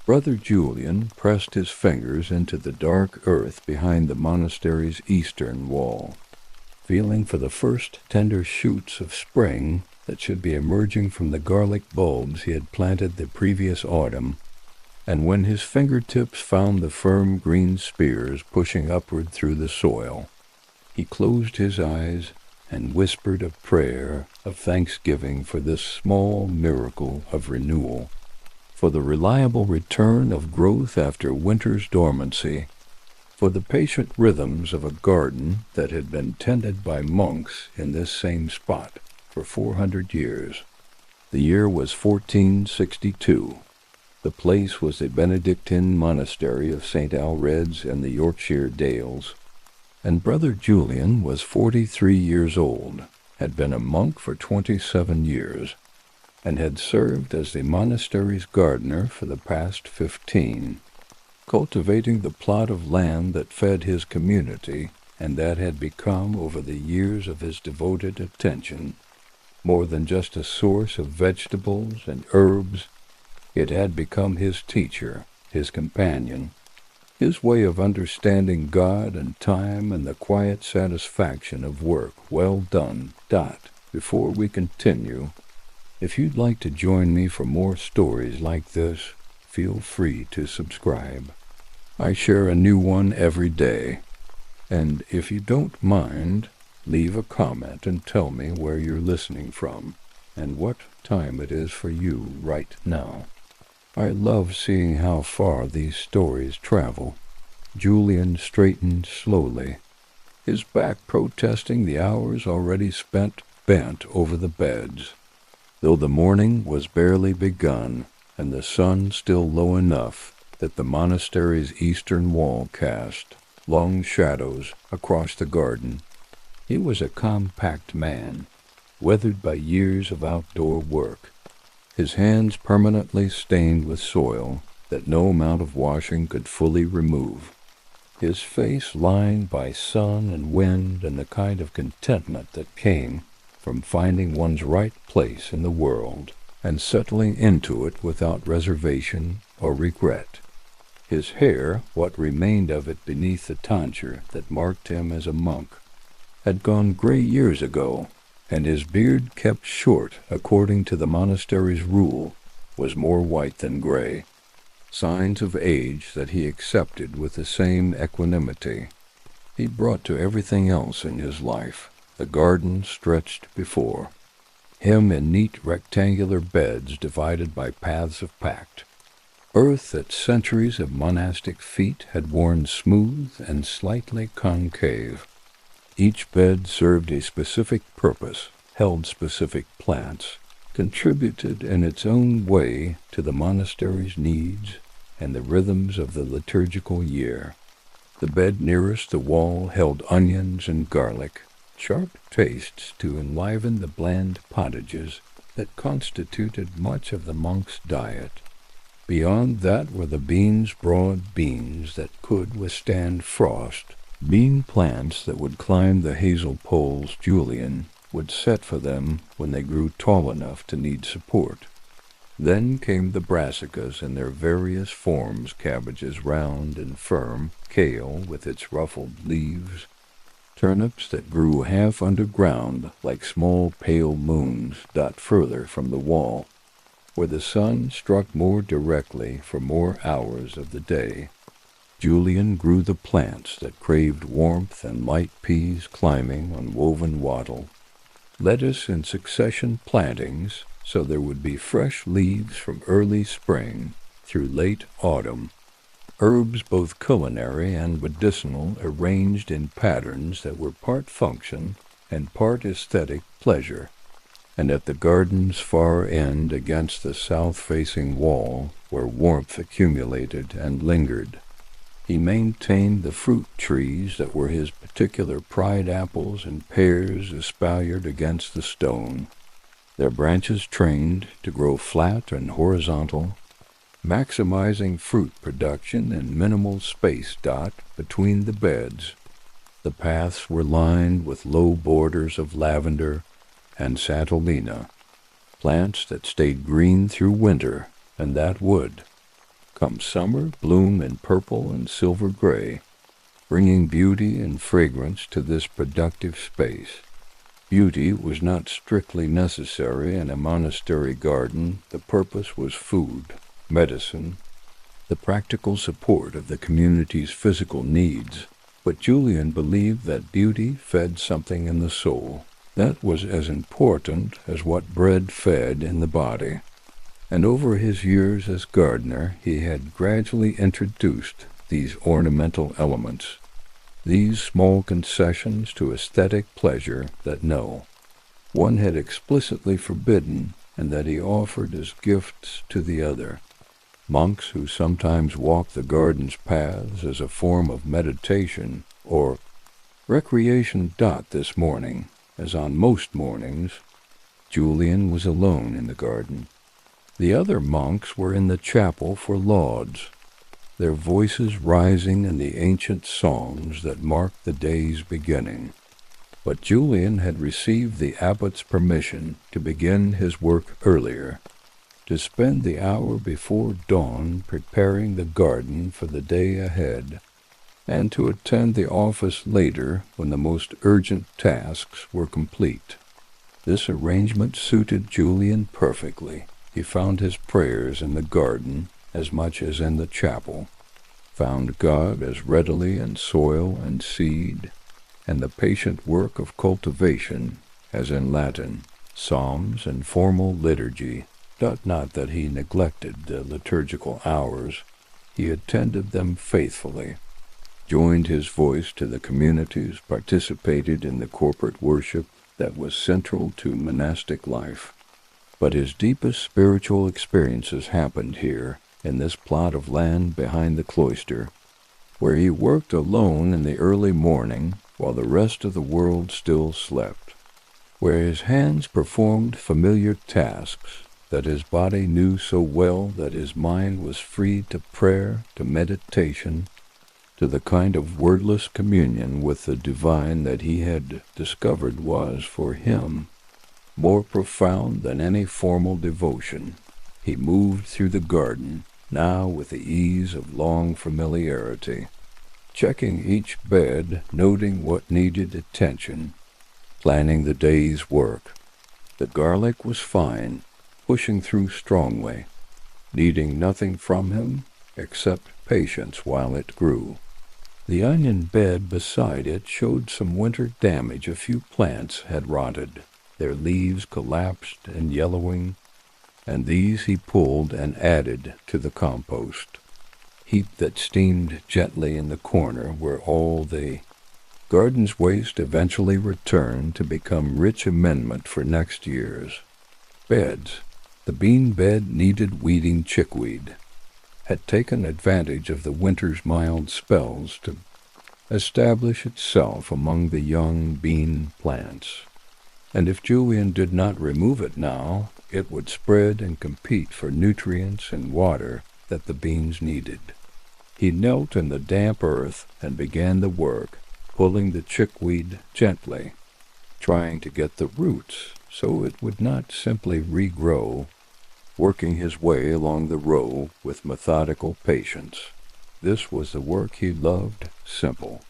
Brother Julian pressed his fingers into the dark earth behind the monastery's eastern wall, feeling for the first tender shoots of spring that should be emerging from the garlic bulbs he had planted the previous autumn. And when his fingertips found the firm green spears pushing upward through the soil, he closed his eyes and whispered a prayer of thanksgiving for this small miracle of renewal, for the reliable return of growth after winter's dormancy, for the patient rhythms of a garden that had been tended by monks in this same spot for 400 years. The year was 1462. The place was a Benedictine monastery of St. Alred's in the Yorkshire Dales, and Brother Julian was 43 years old, had been a monk for 27 years, and had served as the monastery's gardener for the past 15, cultivating the plot of land that fed his community and that had become, over the years of his devoted attention, more than just a source of vegetables and herbs. It had become his teacher, his companion, his way of understanding God and time and the quiet satisfaction of work well done. Before we continue, if you'd like to join me for more stories like this, feel free to subscribe. I share a new one every day, and if you don't mind, leave a comment and tell me where you're listening from and what time it is for you right now. I love seeing how far these stories travel. Julian straightened slowly, his back protesting the hours already spent bent over the beds. Though the morning was barely begun, and the sun still low enough that the monastery's eastern wall cast long shadows across the garden, he was a compact man, weathered by years of outdoor work, his hands permanently stained with soil that no amount of washing could fully remove, his face lined by sun and wind and the kind of contentment that came from finding one's right place in the world and settling into it without reservation or regret. His hair, what remained of it beneath the tonsure that marked him as a monk, had gone gray years ago, and his beard, kept short according to the monastery's rule, was more white than gray, signs of age that he accepted with the same equanimity he brought to everything else in his life. The garden stretched before him in neat rectangular beds divided by paths of packed earth that centuries of monastic feet had worn smooth and slightly concave. Each bed served a specific purpose, held specific plants, contributed in its own way to the monastery's needs and the rhythms of the liturgical year. The bed nearest the wall held onions and garlic, sharp tastes to enliven the bland pottages that constituted much of the monk's diet. Beyond that were the broad beans that could withstand frost, bean plants that would climb the hazel poles Julian would set for them when they grew tall enough to need support. Then came the brassicas in their various forms, cabbages round and firm, kale with its ruffled leaves, turnips that grew half underground like small pale moons further from the wall, where the sun struck more directly for more hours of the day. Julian grew the plants that craved warmth and light peas climbing on woven wattle, lettuce in succession plantings so there would be fresh leaves from early spring through late autumn, herbs both culinary and medicinal arranged in patterns that were part function and part aesthetic pleasure. And at the garden's far end against the south-facing wall, where warmth accumulated and lingered, he maintained the fruit trees that were his particular pride apples and pears espaliered against the stone, their branches trained to grow flat and horizontal, maximizing fruit production in minimal space between the beds. The paths were lined with low borders of lavender and Santolina, plants that stayed green through winter and that would, Come summer, bloom in purple and silver gray, bringing beauty and fragrance to this productive space. Beauty was not strictly necessary in a monastery garden. The purpose was food, medicine, the practical support of the community's physical needs. But Julian believed that beauty fed something in the soul. That was as important as what bread fed in the body. And over his years as gardener, he had gradually introduced these ornamental elements, these small concessions to aesthetic pleasure that one had explicitly forbidden and that he offered as gifts to the other. Monks who sometimes walked the garden's paths as a form of meditation or recreation. This morning, as on most mornings, Julian was alone in the garden. The other monks were in the chapel for lauds, their voices rising in the ancient songs that marked the day's beginning. But Julian had received the abbot's permission to begin his work earlier, to spend the hour before dawn preparing the garden for the day ahead, and to attend the office later when the most urgent tasks were complete. This arrangement suited Julian perfectly. He found his prayers in the garden as much as in the chapel, found God as readily in soil and seed, and the patient work of cultivation as in Latin, psalms, and formal liturgy. Not that he neglected the liturgical hours. He attended them faithfully, joined his voice to the communities, participated in the corporate worship that was central to monastic life. But his deepest spiritual experiences happened here, in this plot of land behind the cloister, where he worked alone in the early morning while the rest of the world still slept, where his hands performed familiar tasks that his body knew so well, that his mind was free to prayer, to meditation, to the kind of wordless communion with the divine that he had discovered was, for him, more profound than any formal devotion. He moved through the garden, now with the ease of long familiarity, checking each bed, noting what needed attention, planning the day's work. The garlic was fine, pushing through strongly, needing nothing from him except patience while it grew. The onion bed beside it showed some winter damage. A few plants had rotted, their leaves collapsed and yellowing, and these he pulled and added to the compost, heap that steamed gently in the corner where all the garden's waste eventually returned to become rich amendment for next year's beds. The bean bed needed weeding. Chickweed had taken advantage of the winter's mild spells to establish itself among the young bean plants, and if Julian did not remove it now, it would spread and compete for nutrients and water that the beans needed. He knelt in the damp earth and began the work, pulling the chickweed gently, trying to get the roots so it would not simply regrow, working his way along the row with methodical patience. This was the work he loved, simple,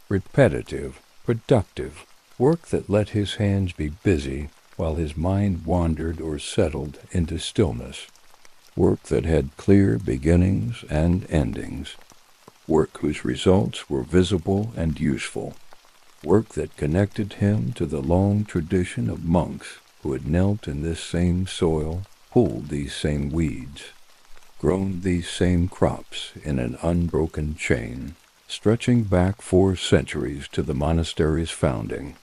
repetitive, productive, work that let his hands be busy while his mind wandered or settled into stillness, work that had clear beginnings and endings, work whose results were visible and useful, work that connected him to the long tradition of monks who had knelt in this same soil, pulled these same weeds, grown these same crops in an unbroken chain, stretching back 4 centuries to the monastery's founding.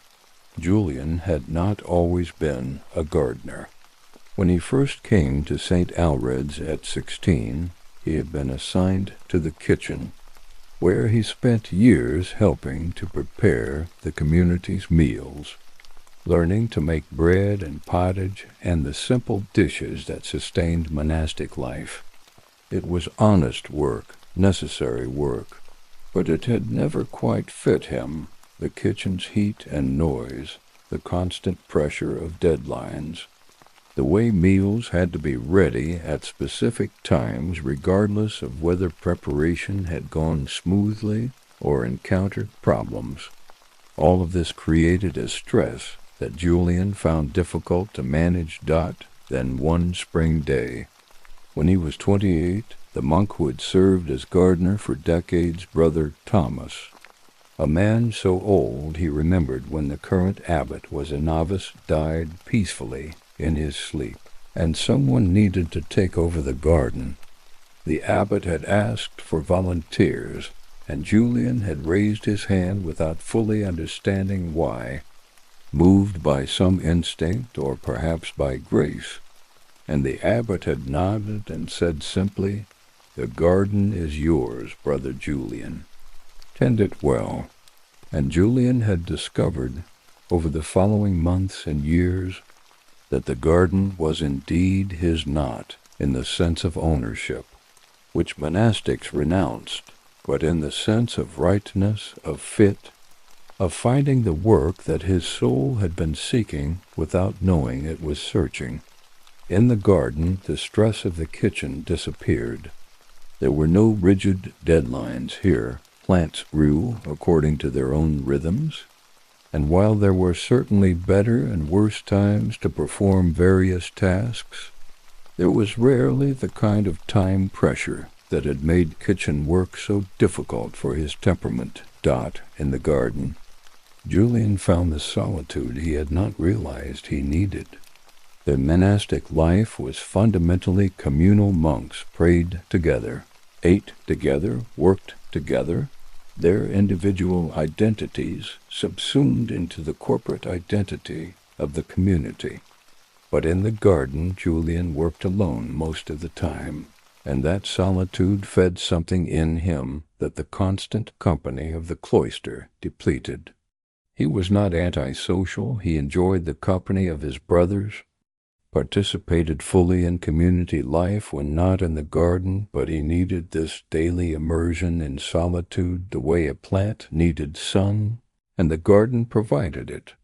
Julian had not always been a gardener. When he first came to St. Alred's at 16, he had been assigned to the kitchen, where he spent years helping to prepare the community's meals, learning to make bread and pottage and the simple dishes that sustained monastic life. It was honest work, necessary work, but it had never quite fit him. The kitchen's heat and noise, the constant pressure of deadlines, The way meals had to be ready at specific times regardless of whether preparation had gone smoothly or encountered problems. All of this created a stress that Julian found difficult to manage. Then one spring day, when he was 28, the monk who had served as gardener for decades, Brother Thomas, a man so old he remembered when the current abbot was a novice, died peacefully in his sleep, and someone needed to take over the garden. The abbot had asked for volunteers, and Julian had raised his hand without fully understanding why, moved by some instinct or perhaps by grace, and the abbot had nodded and said simply, "The garden is yours, Brother Julian. Tend it well." And Julian had discovered, over the following months and years, that the garden was indeed his, not in the sense of ownership, which monastics renounced, but in the sense of rightness, of fit, of finding the work that his soul had been seeking without knowing it was searching. In the garden, the stress of the kitchen disappeared. There were no rigid deadlines here. Plants grew according to their own rhythms, and while there were certainly better and worse times to perform various tasks, there was rarely the kind of time pressure that had made kitchen work so difficult for his temperament. In the garden, Julian found the solitude he had not realized he needed. The monastic life was fundamentally communal. Monks prayed together, ate together, worked together, their individual identities subsumed into the corporate identity of the community. But in the garden, Julian worked alone most of the time, and that solitude fed something in him that the constant company of the cloister depleted. He was not antisocial. He enjoyed the company of his brothers, participated fully in community life when not in the garden, but he needed this daily immersion in solitude the way a plant needed sun, and the garden provided it.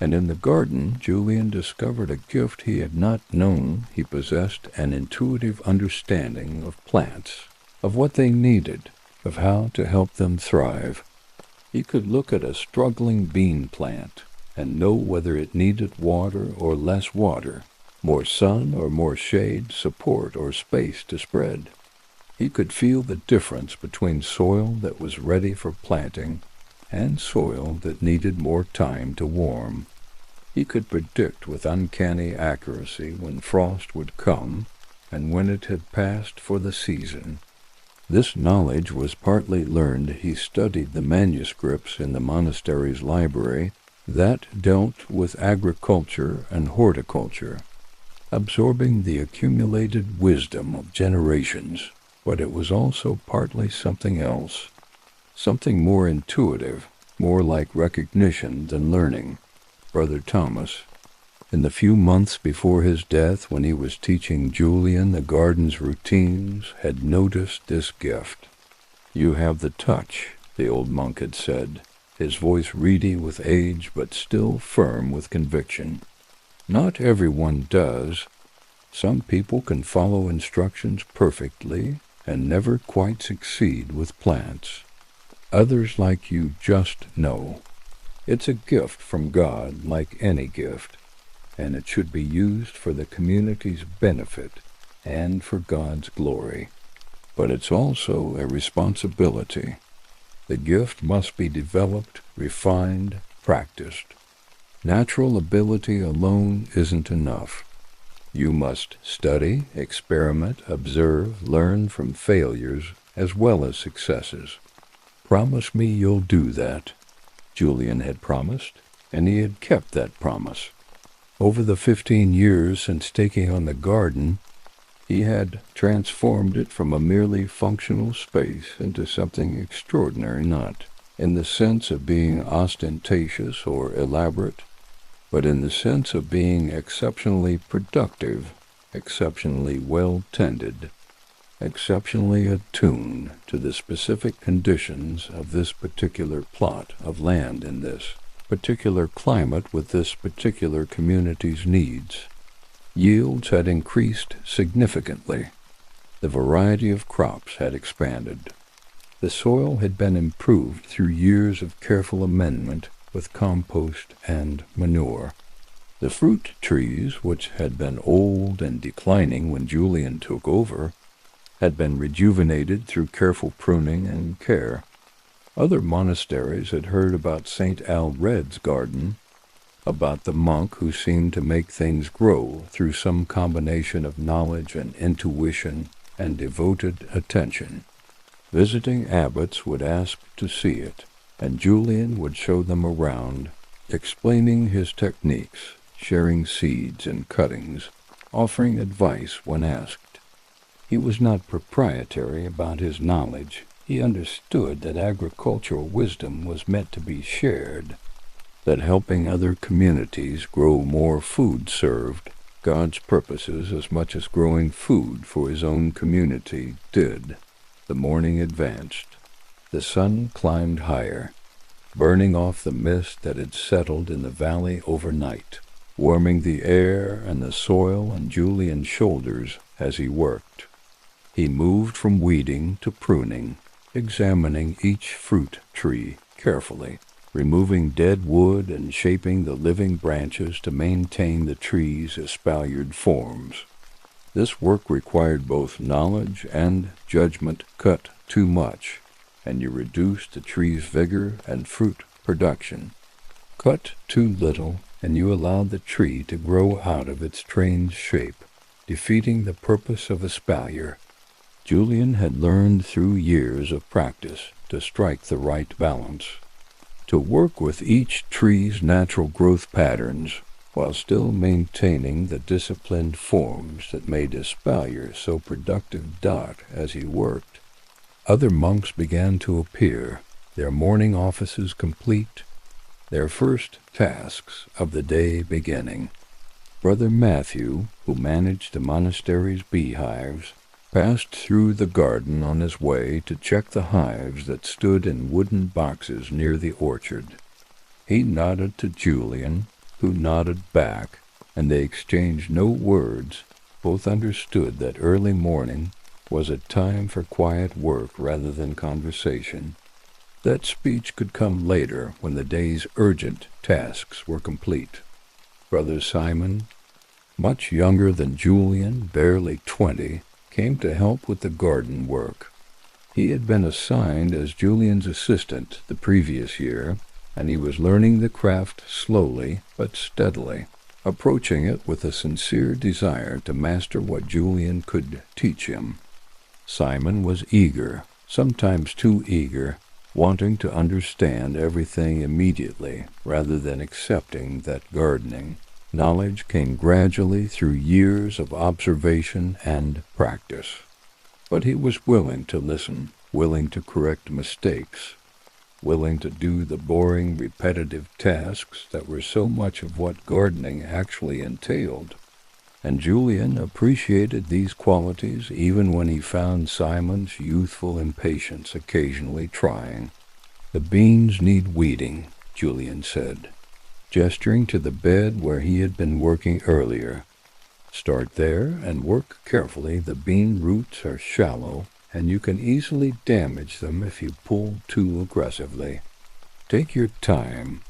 And in the garden, Julian discovered a gift he had not known. He possessed an intuitive understanding of plants, of what they needed, of how to help them thrive. He could look at a struggling bean plant and know whether it needed water or less water, more sun or more shade, support or space to spread. He could feel the difference between soil that was ready for planting and soil that needed more time to warm. He could predict with uncanny accuracy when frost would come and when it had passed for the season. This knowledge was partly learned. He studied the manuscripts in the monastery's library that dealt with agriculture and horticulture, absorbing the accumulated wisdom of generations. But it was also partly something else, something more intuitive, more like recognition than learning. Brother Thomas, in the few months before his death, when he was teaching Julian the garden's routines, had noticed this gift. "You have the touch," the old monk had said, his voice reedy with age but still firm with conviction. "Not everyone does. Some people can follow instructions perfectly and never quite succeed with plants. Others like you just know. It's a gift from God like any gift, and it should be used for the community's benefit and for God's glory. But it's also a responsibility. The gift must be developed, refined, practiced. Natural ability alone isn't enough. You must study, experiment, observe, learn from failures as well as successes. Promise me you'll do that." Julian had promised, and he had kept that promise. Over the 15 years since taking on the garden, he had transformed it from a merely functional space into something extraordinary, not in the sense of being ostentatious or elaborate, but in the sense of being exceptionally productive, exceptionally well-tended, exceptionally attuned to the specific conditions of this particular plot of land in this particular climate with this particular community's needs. Yields had increased significantly. The variety of crops had expanded. The soil had been improved through years of careful amendment with compost and manure. The fruit trees, which had been old and declining when Julian took over, had been rejuvenated through careful pruning and care. Other monasteries had heard about St. Alred's garden, about the monk who seemed to make things grow through some combination of knowledge and intuition and devoted attention. Visiting abbots would ask to see it, and Julian would show them around, explaining his techniques, sharing seeds and cuttings, offering advice when asked. He was not proprietary about his knowledge. He understood that agricultural wisdom was meant to be shared, that helping other communities grow more food served God's purposes as much as growing food for his own community did. The morning advanced. The sun climbed higher, burning off the mist that had settled in the valley overnight, warming the air and the soil on Julian's shoulders as he worked. He moved from weeding to pruning, examining each fruit tree carefully, removing dead wood and shaping the living branches to maintain the tree's espaliered forms. This work required both knowledge and judgment. Cut too much, and you reduce the tree's vigor and fruit production. Cut too little, and you allow the tree to grow out of its trained shape, defeating the purpose of espalier. Julian had learned through years of practice to strike the right balance, to work with each tree's natural growth patterns, while still maintaining the disciplined forms that made espalier so productive. As he worked, other monks began to appear, their morning offices complete, their first tasks of the day beginning. Brother Matthew, who managed the monastery's beehives, passed through the garden on his way to check the hives that stood in wooden boxes near the orchard. He nodded to Julian, who nodded back, and they exchanged no words. Both understood that early morning was a time for quiet work rather than conversation. That speech could come later when the day's urgent tasks were complete. Brother Simon, much younger than Julian, barely 20, came to help with the garden work. He had been assigned as Julian's assistant the previous year, and he was learning the craft slowly but steadily, approaching it with a sincere desire to master what Julian could teach him. Simon was eager, sometimes too eager, wanting to understand everything immediately rather than accepting that gardening knowledge came gradually through years of observation and practice. But he was willing to listen, willing to correct mistakes, willing to do the boring, repetitive tasks that were so much of what gardening actually entailed. And Julian appreciated these qualities even when he found Simon's youthful impatience occasionally trying. "The beans need weeding," Julian said, gesturing to the bed where he had been working earlier. "Start there and work carefully. The bean roots are shallow, and you can easily damage them if you pull too aggressively. Take your time.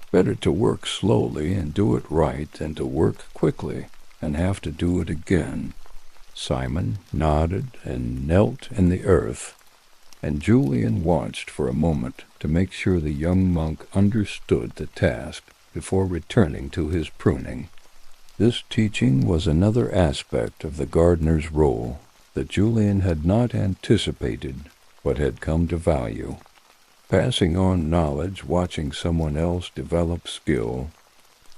Better to work slowly and do it right than to work quickly and have to do it again." Simon nodded and knelt in the earth, and Julian watched for a moment to make sure the young monk understood the task before returning to his pruning. This teaching was another aspect of the gardener's role that Julian had not anticipated but had come to value. Passing on knowledge, watching someone else develop skill,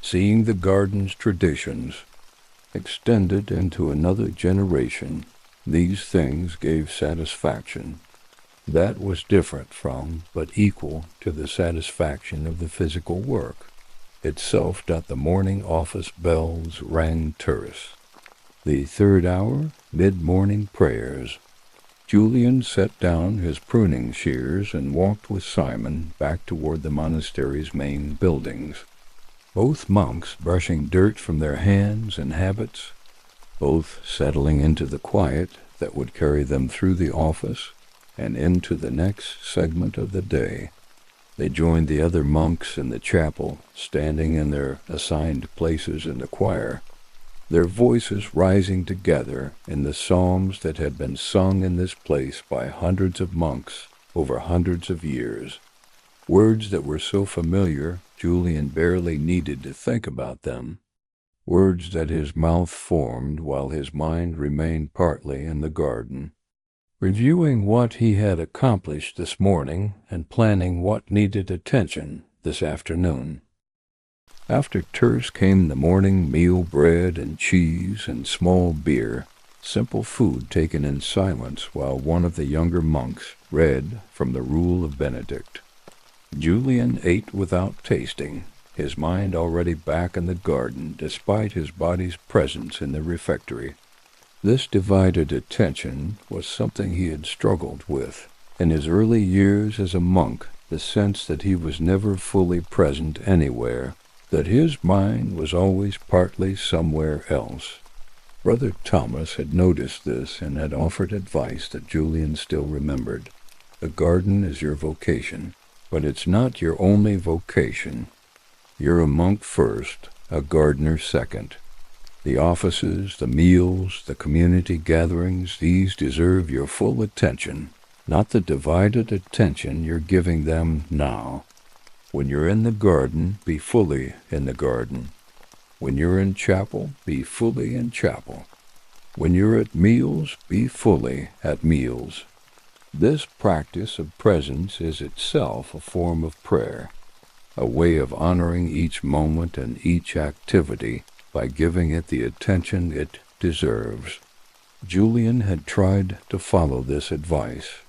seeing the garden's traditions extended into another generation, these things gave satisfaction. That was different from, but equal to, the satisfaction of the physical work itself. The morning office bells rang terse. The third hour, mid-morning prayers. Julian set down his pruning shears and walked with Simon back toward the monastery's main buildings. both monks brushing dirt from their hands and habits, both settling into the quiet that would carry them through the office and into the next segment of the day. They joined the other monks in the chapel, standing in their assigned places in the choir, their voices rising together in the psalms that had been sung in this place by hundreds of monks over hundreds of years. Words that were so familiar, Julian barely needed to think about them. Words that his mouth formed while his mind remained partly in the garden. Reviewing what he had accomplished this morning and planning what needed attention this afternoon. After terse came the morning meal, bread and cheese and small beer, simple food taken in silence while one of the younger monks read from the Rule of Benedict. Julian ate without tasting, his mind already back in the garden despite his body's presence in the refectory. This divided attention was something he had struggled with. In his early years as a monk, the sense that he was never fully present anywhere, that his mind was always partly somewhere else. Brother Thomas had noticed this and had offered advice that Julian still remembered. The garden is your vocation, but it's not your only vocation. You're a monk first, a gardener second. The offices, the meals, the community gatherings, these deserve your full attention, not the divided attention you're giving them now. When you're in the garden, be fully in the garden. When you're in chapel, be fully in chapel. When you're at meals, be fully at meals. This practice of presence is itself a form of prayer, a way of honoring each moment and each activity by giving it the attention it deserves. Julian had tried to follow this advice,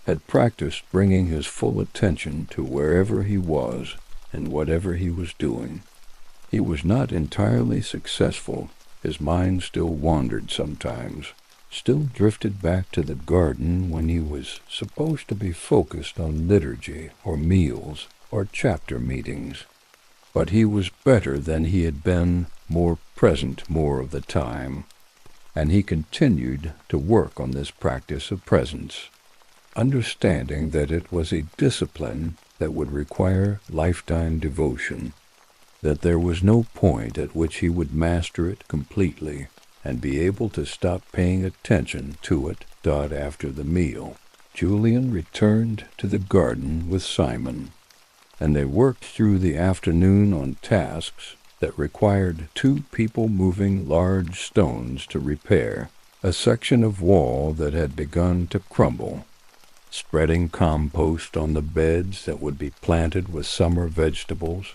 had practiced bringing his full attention to wherever he was and whatever he was doing. He was not entirely successful. His mind still wandered sometimes, still drifted back to the garden when he was supposed to be focused on liturgy or meals or chapter meetings. But he was better than he had been, more present more of the time, and he continued to work on this practice of presence, understanding that it was a discipline that would require lifetime devotion, that there was no point at which he would master it completely and be able to stop paying attention to it after the meal. Julian returned to the garden with Simon, and they worked through the afternoon on tasks that required two people moving large stones to repair a section of wall that had begun to crumble, spreading compost on the beds that would be planted with summer vegetables,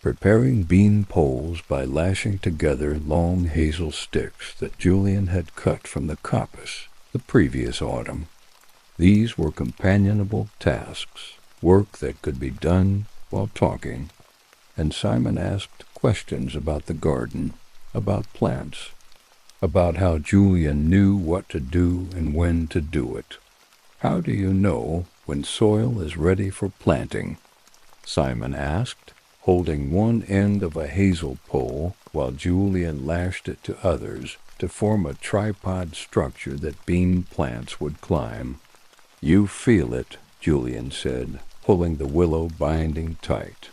preparing bean poles by lashing together long hazel sticks that Julian had cut from the coppice the previous autumn. These were companionable tasks, work that could be done while talking, and Simon asked questions about the garden, about plants, about how Julian knew what to do and when to do it. How do you know when soil is ready for planting? Simon asked, holding one end of a hazel pole while Julian lashed it to others to form a tripod structure that bean plants would climb. You feel it, Julian said, pulling the willow binding tight.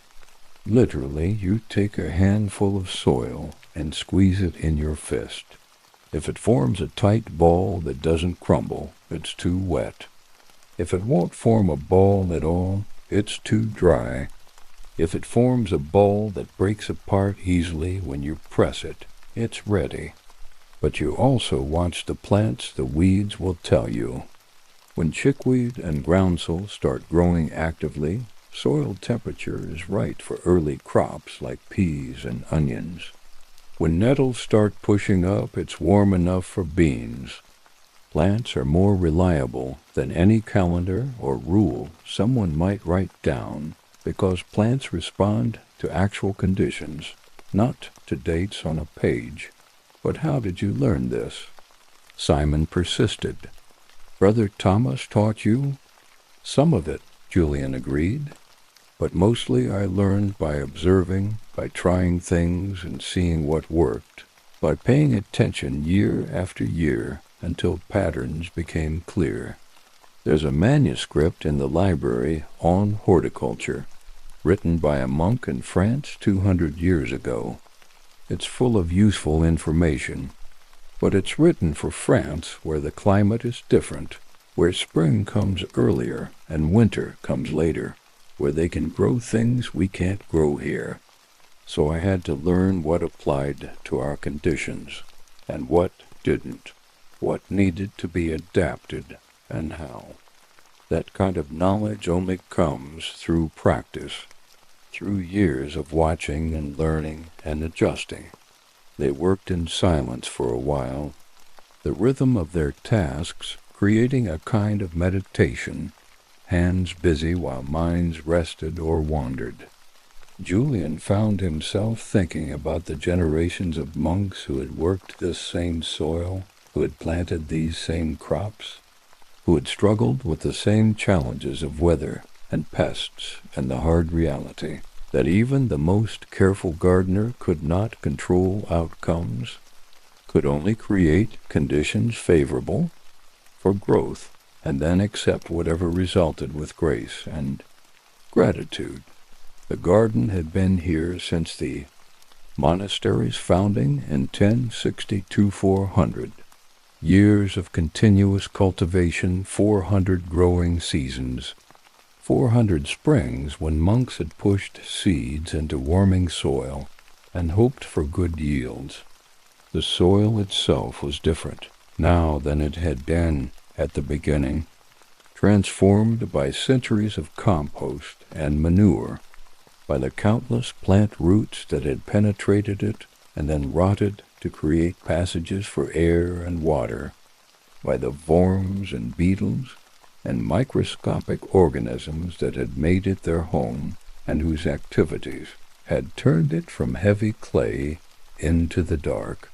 Literally, you take a handful of soil and squeeze it in your fist. If it forms a tight ball that doesn't crumble, it's too wet. If it won't form a ball at all, it's too dry. If it forms a ball that breaks apart easily when you press it, it's ready. But you also watch the plants the weeds will tell you. When chickweed and groundsel start growing actively, soil temperature is right for early crops like peas and onions. When nettles start pushing up, it's warm enough for beans. Plants are more reliable than any calendar or rule someone might write down because plants respond to actual conditions, not to dates on a page. But how did you learn this? Simon persisted. Brother Thomas taught you? Some of it, Julian agreed. But mostly I learned by observing, by trying things and seeing what worked, by paying attention year after year until patterns became clear. There's a manuscript in the library on horticulture, written by a monk in France 200 years ago. It's full of useful information, but it's written for France where the climate is different, where spring comes earlier and winter comes later, where they can grow things we can't grow here. So I had to learn what applied to our conditions and what didn't, what needed to be adapted and how. That kind of knowledge only comes through practice, through years of watching and learning and adjusting. They worked in silence for a while, the rhythm of their tasks creating a kind of meditation, hands busy while minds rested or wandered. Julian found himself thinking about the generations of monks who had worked this same soil, who had planted these same crops, who had struggled with the same challenges of weather and pests and the hard reality that even the most careful gardener could not control outcomes, could only create conditions favorable for growth, and then accept whatever resulted with grace and gratitude. The garden had been here since the monastery's founding in 1062-400. Years of continuous cultivation, 400 growing seasons, 400 springs when monks had pushed seeds into warming soil and hoped for good yields. The soil itself was different now than it had been at the beginning, transformed by centuries of compost and manure, by the countless plant roots that had penetrated it and then rotted to create passages for air and water, by the worms and beetles and microscopic organisms that had made it their home and whose activities had turned it from heavy clay into the dark,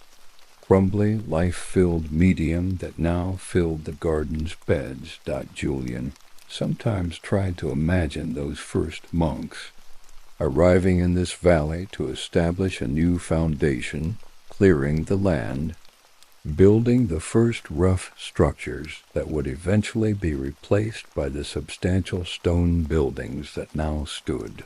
crumbly, life-filled medium that now filled the garden's beds. Julian sometimes tried to imagine those first monks arriving in this valley to establish a new foundation, clearing the land, building the first rough structures that would eventually be replaced by the substantial stone buildings that now stood.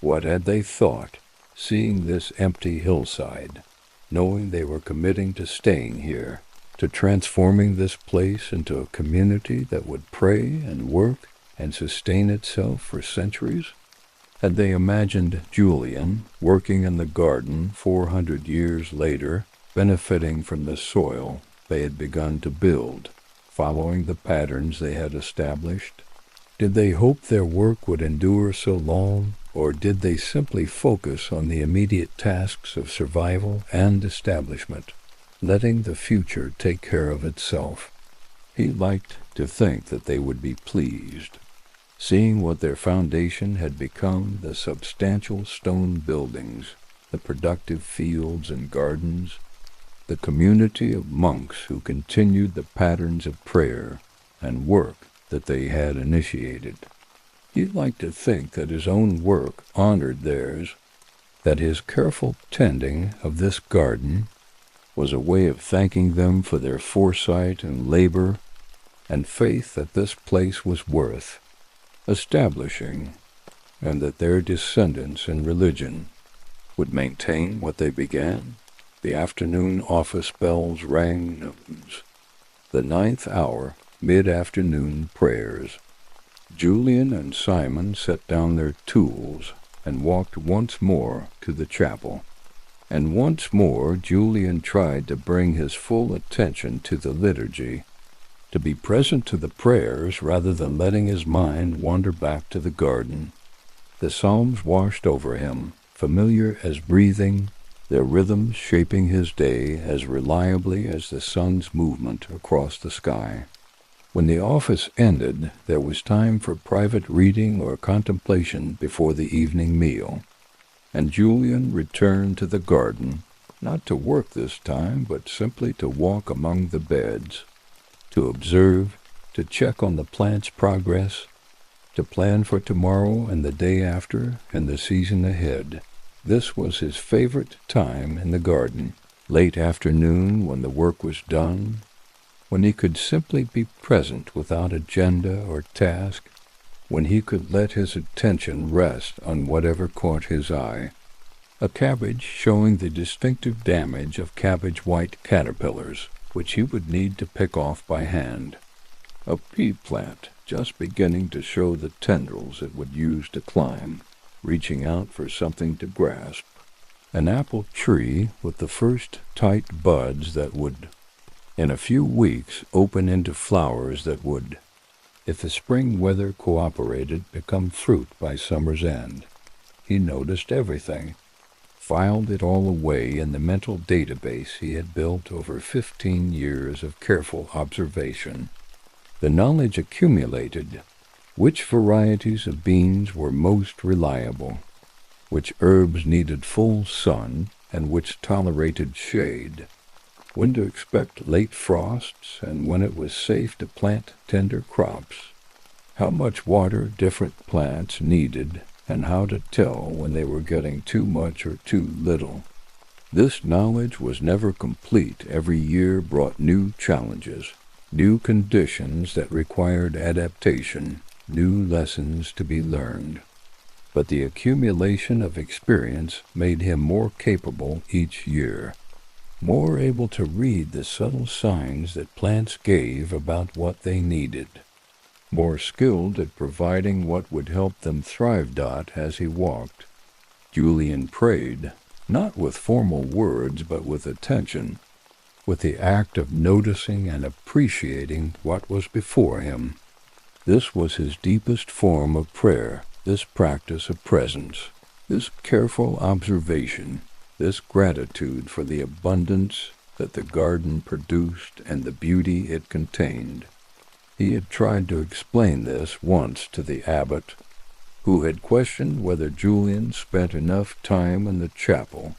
What had they thought, seeing this empty hillside, knowing they were committing to staying here, to transforming this place into a community that would pray and work and sustain itself for centuries? Had they imagined Julian working in the garden 400 years later, benefiting from the soil they had begun to build, following the patterns they had established? Did they hope their work would endure so long, or did they simply focus on the immediate tasks of survival and establishment, letting the future take care of itself? He liked to think that they would be pleased, seeing what their foundation had become, the substantial stone buildings, the productive fields and gardens, the community of monks who continued the patterns of prayer and work that they had initiated. He liked to think that his own work honored theirs, that his careful tending of this garden was a way of thanking them for their foresight and labor and faith that this place was worth establishing, and that their descendants in religion would maintain what they began. The afternoon office bells rang noons. The 9th hour, mid-afternoon prayers. Julian and Simon set down their tools and walked once more to the chapel. And once more Julian tried to bring his full attention to the liturgy, to be present to the prayers rather than letting his mind wander back to the garden. The psalms washed over him, familiar as breathing, their rhythms shaping his day as reliably as the sun's movement across the sky. When the office ended, there was time for private reading or contemplation before the evening meal, and Julian returned to the garden, not to work this time, but simply to walk among the beds, to observe, to check on the plant's progress, to plan for tomorrow and the day after and the season ahead. This was his favorite time in the garden, late afternoon when the work was done, when he could simply be present without agenda or task, when he could let his attention rest on whatever caught his eye. A cabbage showing the distinctive damage of cabbage white caterpillars, which he would need to pick off by hand. A pea plant just beginning to show the tendrils it would use to climb, reaching out for something to grasp. An apple tree with the first tight buds that would, in a few weeks, open into flowers that would, if the spring weather cooperated, become fruit by summer's end. He noticed everything, filed it all away in the mental database he had built over 15 years of careful observation. The knowledge accumulated: which varieties of beans were most reliable, which herbs needed full sun and which tolerated shade, when to expect late frosts and when it was safe to plant tender crops, how much water different plants needed, and how to tell when they were getting too much or too little. This knowledge was never complete. Every year brought new challenges, new conditions that required adaptation, new lessons to be learned. But the accumulation of experience made him more capable each year, more able to read the subtle signs that plants gave about what they needed, more skilled at providing what would help them thrive. As he walked, Julian prayed, not with formal words but with attention, with the act of noticing and appreciating what was before him. This was his deepest form of prayer, this practice of presence, this careful observation, this gratitude for the abundance that the garden produced and the beauty it contained. He had tried to explain this once to the abbot, who had questioned whether Julian spent enough time in the chapel,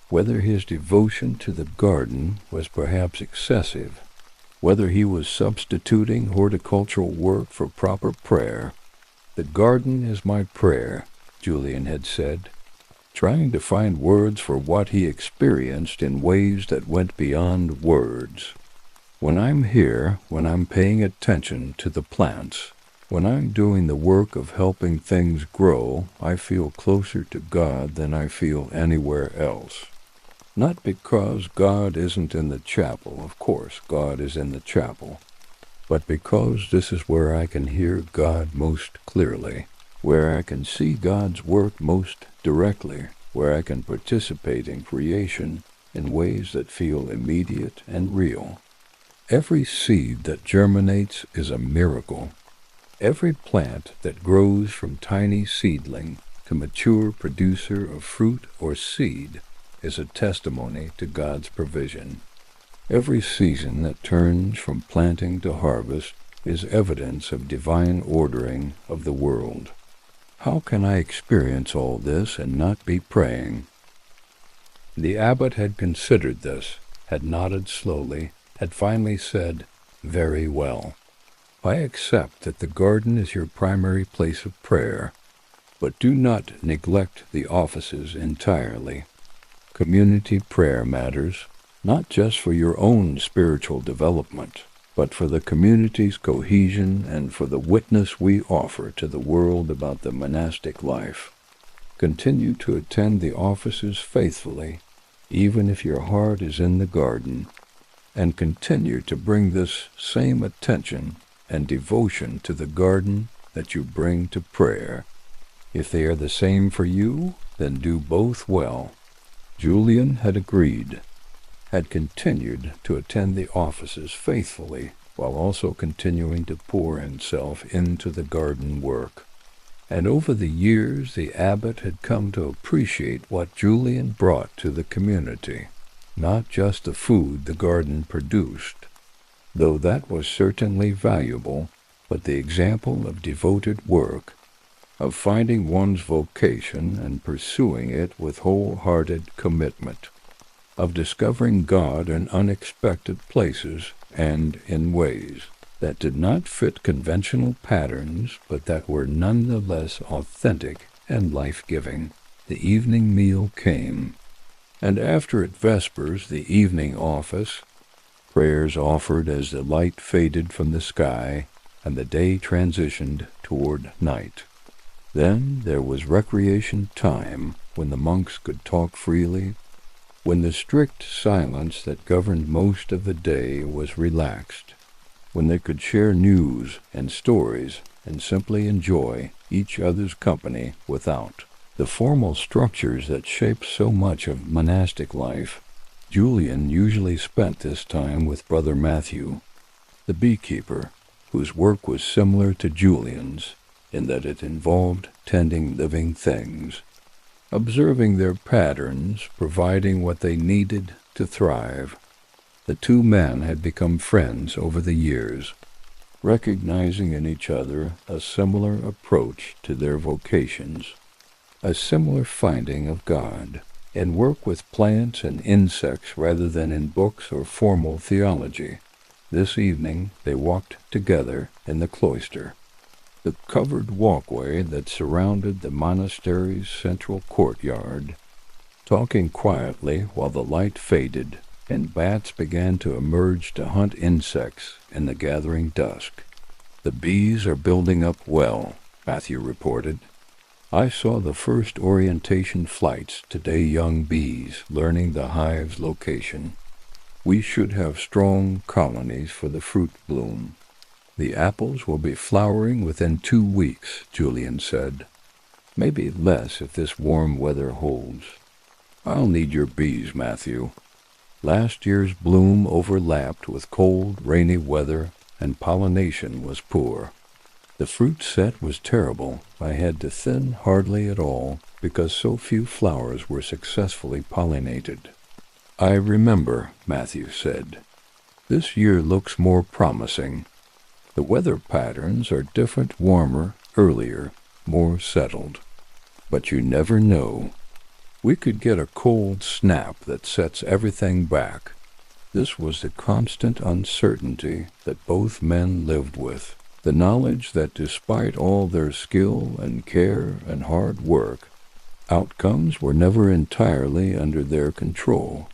whether his devotion to the garden was perhaps excessive, whether he was substituting horticultural work for proper prayer. "The garden is my prayer," Julian had said, trying to find words for what he experienced in ways that went beyond words. "When I'm here, when I'm paying attention to the plants, when I'm doing the work of helping things grow, I feel closer to God than I feel anywhere else. Not because God isn't in the chapel, of course God is in the chapel, but because this is where I can hear God most clearly, where I can see God's work most directly, where I can participate in creation in ways that feel immediate and real. Every seed that germinates is a miracle. Every plant that grows from tiny seedling to mature producer of fruit or seed is a testimony to God's provision. Every season that turns from planting to harvest is evidence of divine ordering of the world. How can I experience all this and not be praying?" The abbot had considered this, had nodded slowly, had finally said, "Very well. I accept that the garden is your primary place of prayer, but do not neglect the offices entirely. Community prayer matters, not just for your own spiritual development, but for the community's cohesion and for the witness we offer to the world about the monastic life. Continue to attend the offices faithfully, even if your heart is in the garden, and continue to bring this same attention and devotion to the garden that you bring to prayer. If they are the same for you, then do both well." Julian had agreed, had continued to attend the offices faithfully, while also continuing to pour himself into the garden work. And over the years the abbot had come to appreciate what Julian brought to the community, not just the food the garden produced, though that was certainly valuable, but the example of devoted work, of finding one's vocation and pursuing it with wholehearted commitment, of discovering God in unexpected places and in ways that did not fit conventional patterns, but that were nonetheless authentic and life-giving. The evening meal came, and after at vespers the evening office, prayers offered as the light faded from the sky and the day transitioned toward night. Then there was recreation time, when the monks could talk freely, when the strict silence that governed most of the day was relaxed, when they could share news and stories and simply enjoy each other's company without the formal structures that shaped so much of monastic life. Julian usually spent this time with Brother Matthew, the beekeeper, whose work was similar to Julian's in that it involved tending living things, observing their patterns, providing what they needed to thrive. The two men had become friends over the years, recognizing in each other a similar approach to their vocations, a similar finding of God, and work with plants and insects rather than in books or formal theology. This evening they walked together in the cloister, the covered walkway that surrounded the monastery's central courtyard, talking quietly while the light faded and bats began to emerge to hunt insects in the gathering dusk. "The bees are building up well," Matthew reported. "I saw the first orientation flights today, young bees learning the hive's location. We should have strong colonies for the fruit bloom." "The apples will be flowering within 2 weeks," Julian said. "Maybe less if this warm weather holds." "I'll need your bees, Matthew." Last year's bloom overlapped with cold, rainy weather, and pollination was poor. The fruit set was terrible. I had to thin hardly at all because so few flowers were successfully pollinated. "I remember," Matthew said. "This year looks more promising. The weather patterns are different, warmer, earlier, more settled. But you never know. We could get a cold snap that sets everything back." This was the constant uncertainty that both men lived with, the knowledge that despite all their skill and care and hard work, outcomes were never entirely under their control.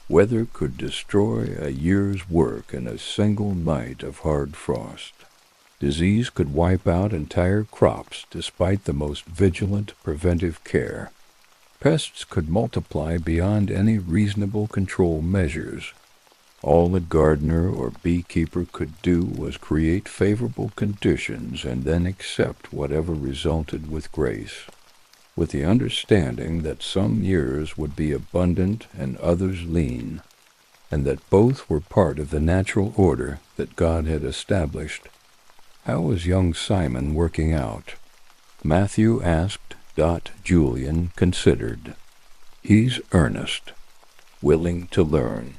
Weather could destroy a year's work in a single night of hard frost. Disease could wipe out entire crops despite the most vigilant preventive care. Pests could multiply beyond any reasonable control measures. All a gardener or beekeeper could do was create favorable conditions and then accept whatever resulted with grace, with the understanding that some years would be abundant and others lean, and that both were part of the natural order that God had established. "How was young Simon working out?" Matthew asked. Julian considered. "He's earnest, willing to learn.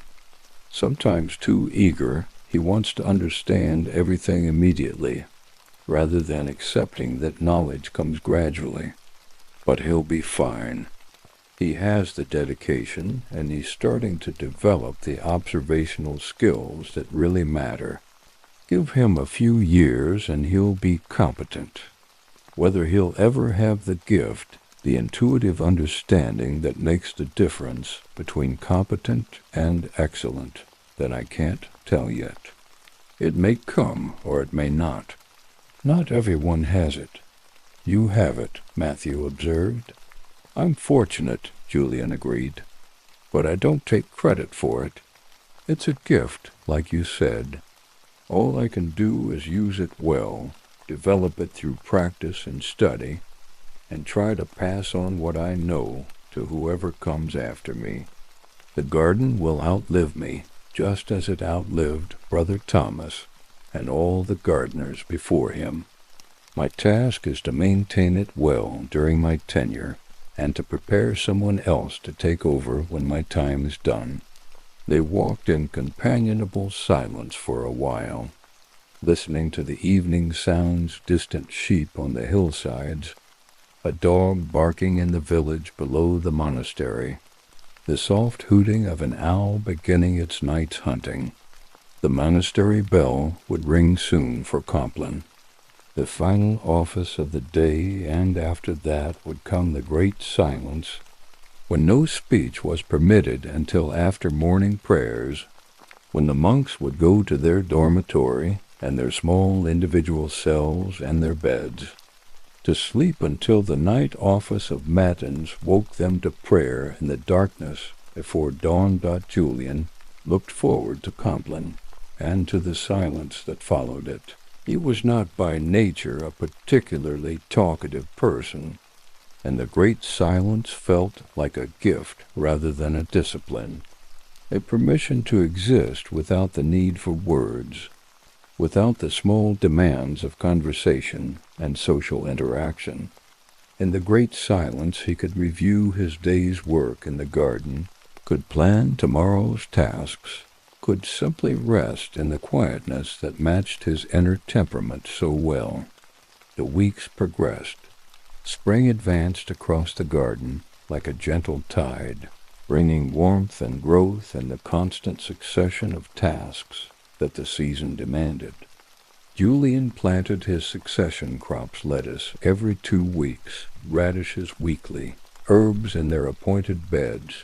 Sometimes too eager. He wants to understand everything immediately, rather than accepting that knowledge comes gradually. But he'll be fine. He has the dedication, and he's starting to develop the observational skills that really matter. Give him a few years and he'll be competent. Whether he'll ever have the gift, the intuitive understanding that makes the difference between competent and excellent, that I can't tell yet. It may come or it may not. Not everyone has it." "You have it," Matthew observed. "I'm fortunate," Julian agreed, "but I don't take credit for it. It's a gift, like you said. All I can do is use it well, develop it through practice and study, and try to pass on what I know to whoever comes after me. The garden will outlive me, just as it outlived Brother Thomas and all the gardeners before him. My task is to maintain it well during my tenure, and to prepare someone else to take over when my time is done." They walked in companionable silence for a while, listening to the evening sounds, distant sheep on the hillsides, a dog barking in the village below the monastery, the soft hooting of an owl beginning its night's hunting. The monastery bell would ring soon for Compline, the final office of the day, and after that would come the great silence, when no speech was permitted until after morning prayers, when the monks would go to their dormitory and their small individual cells and their beds, to sleep until the night office of matins woke them to prayer in the darkness before dawn. Julian looked forward to Compline and to the silence that followed it. He was not by nature a particularly talkative person, and the great silence felt like a gift rather than a discipline, a permission to exist without the need for words, without the small demands of conversation and social interaction. In the great silence he could review his day's work in the garden, could plan tomorrow's tasks, could simply rest in the quietness that matched his inner temperament so well. The weeks progressed. Spring advanced across the garden like a gentle tide, bringing warmth and growth in the constant succession of tasks that the season demanded. Julian planted his succession crops: lettuce every 2 weeks, radishes weekly, herbs in their appointed beds.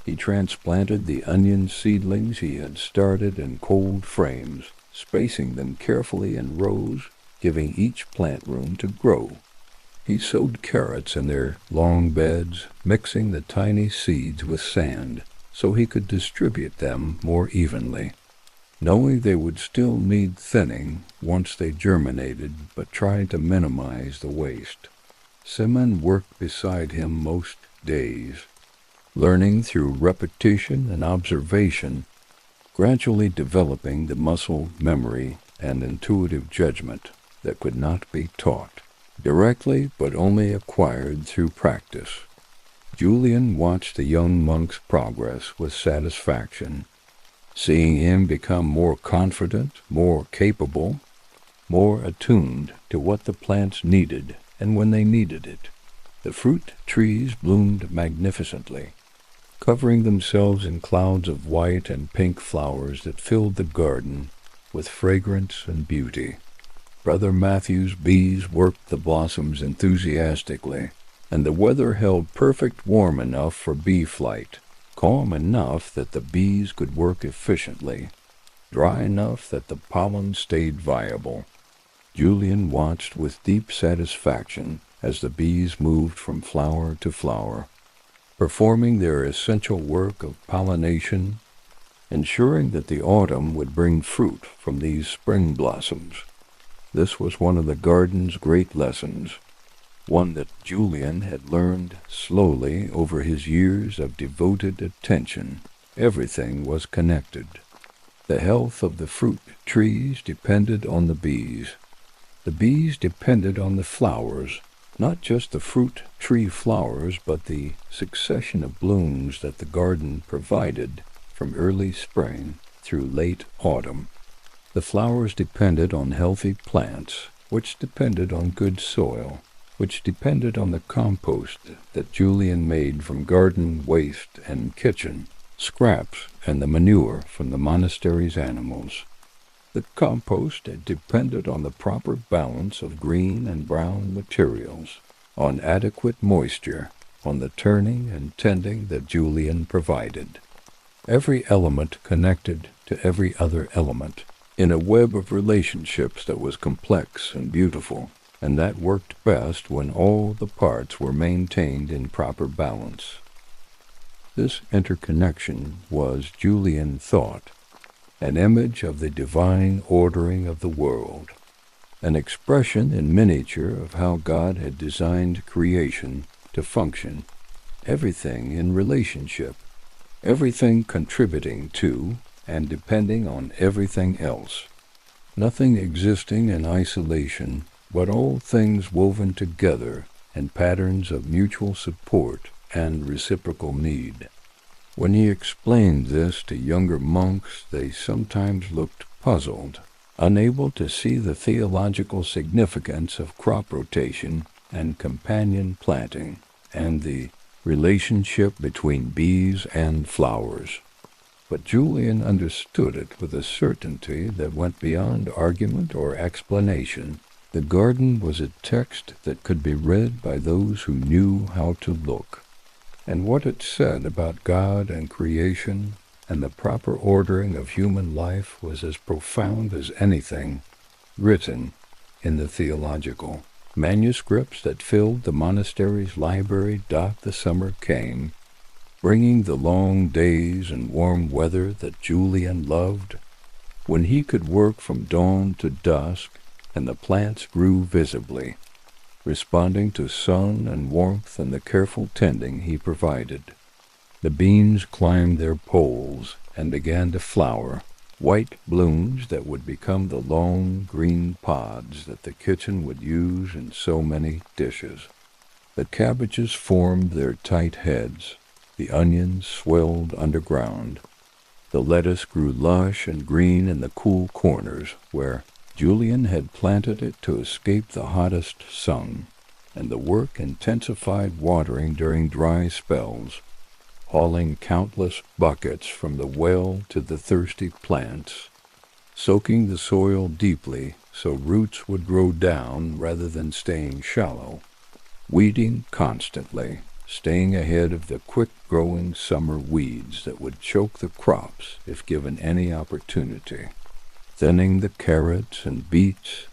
He transplanted the onion seedlings he had started in cold frames, spacing them carefully in rows, giving each plant room to grow. He sowed carrots in their long beds, mixing the tiny seeds with sand so he could distribute them more evenly, knowing they would still need thinning once they germinated, but trying to minimize the waste. Simon worked beside him most days, learning through repetition and observation, gradually developing the muscle memory and intuitive judgment that could not be taught directly but only acquired through practice. Julian watched the young monk's progress with satisfaction, seeing him become more confident, more capable, more attuned to what the plants needed and when they needed it. The fruit trees bloomed magnificently, covering themselves in clouds of white and pink flowers that filled the garden with fragrance and beauty. Brother Matthew's bees worked the blossoms enthusiastically, and the weather held perfect warm enough for bee flight, calm enough that the bees could work efficiently, dry enough that the pollen stayed viable. Julian watched with deep satisfaction as the bees moved from flower to flower, performing their essential work of pollination, ensuring that the autumn would bring fruit from these spring blossoms. This was one of the garden's great lessons, one that Julian had learned slowly over his years of devoted attention. Everything was connected. The health of the fruit trees depended on the bees. The bees depended on the flowers, not just the fruit tree flowers, but the succession of blooms that the garden provided from early spring through late autumn. The flowers depended on healthy plants, which depended on good soil, which depended on the compost that Julian made from garden waste and kitchen scraps and the manure from the monastery's animals. The compost depended on the proper balance of green and brown materials, on adequate moisture, on the turning and tending that Julian provided. Every element connected to every other element, in a web of relationships that was complex and beautiful, and that worked best when all the parts were maintained in proper balance. This interconnection was, Julian thought, an image of the divine ordering of the world, an expression in miniature of how God had designed creation to function, everything in relationship, everything contributing to and depending on everything else, nothing existing in isolation, but all things woven together in patterns of mutual support and reciprocal need. When he explained this to younger monks, they sometimes looked puzzled, unable to see the theological significance of crop rotation and companion planting, and the relationship between bees and flowers. but Julian understood it with a certainty that went beyond argument or explanation. The garden was a text that could be read by those who knew how to look, and what it said about God and creation and the proper ordering of human life was as profound as anything written in the theological manuscripts that filled the monastery's library. The summer came, bringing the long days and warm weather that Julian loved, when he could work from dawn to dusk, and the plants grew visibly, responding to sun and warmth and the careful tending he provided. The beans climbed their poles and began to flower, white blooms that would become the long green pods that the kitchen would use in so many dishes. The cabbages formed their tight heads, the onions swelled underground, the lettuce grew lush and green in the cool corners where Julian had planted it to escape the hottest sun, and the work intensified watering during dry spells, hauling countless buckets from the well to the thirsty plants, soaking the soil deeply so roots would grow down rather than staying shallow, weeding constantly, staying ahead of the quick-growing summer weeds that would choke the crops if given any opportunity, thinning the carrots and beets,